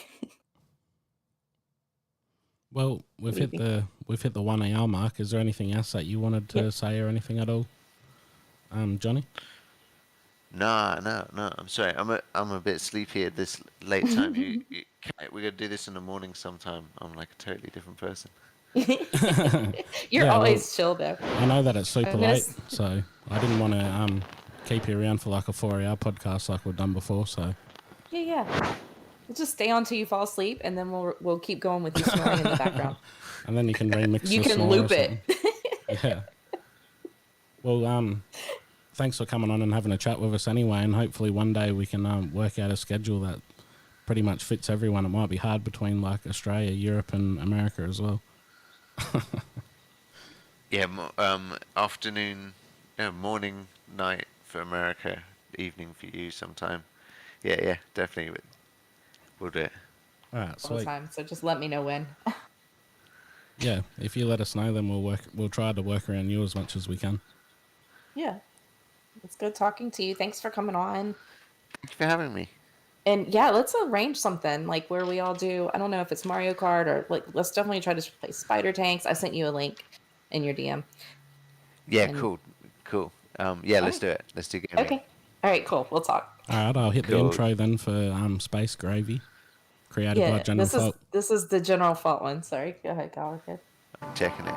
Well, we've What do you hit the 1 hour mark. Is there anything else that you wanted to say or anything at all, Johnny? No. I'm sorry. I'm a bit sleepy at this late time. We're gonna do this in the morning sometime. I'm like a totally different person. You're Yeah, always chill though. I know that it's super I'm gonna late, so I didn't want to keep you around for like a 4 hour podcast like we've done before. So Yeah. We'll just stay on till you fall asleep, and then we'll keep going with you snoring in the background. and then you can remix. You the can snore loop or it. something. Yeah. Well, thanks for coming on and having a chat with us anyway, and hopefully one day we can work out a schedule that pretty much fits everyone. It might be hard between like Australia, Europe, and America as well. Yeah. Afternoon, morning, night for America, evening for you sometime. Yeah. Definitely. We'll do it. All right, All the sweet. time. So just let me know when. Yeah, if you let us know, then we'll try to work around you as much as we can. Yeah. It's good talking to you. Thanks for coming on. Thank you for having me. And yeah, let's arrange something like where we all do. I don't know if it's Mario Kart or like let's definitely try to play Spider Tanks. I sent you a link in your DM. Yeah. And- Cool. Yeah. Let's do it. Let's do gaming. Okay. All right. Cool. We'll talk. All right, I'll hit the Cool. intro then for Space Gravy, created by Yeah. General Fault. This is the General Fault one. Sorry. Go ahead, Gala Kid. I'm checking it.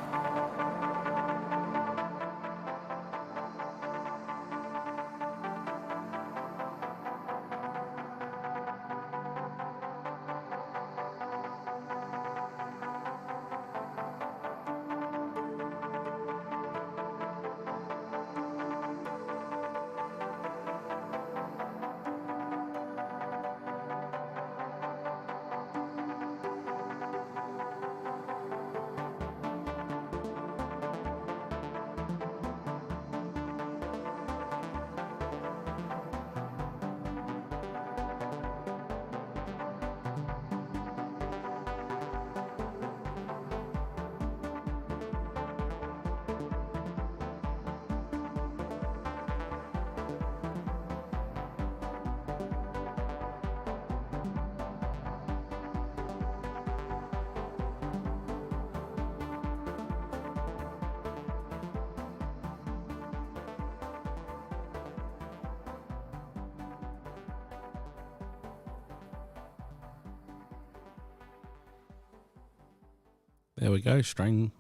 There we go. Strain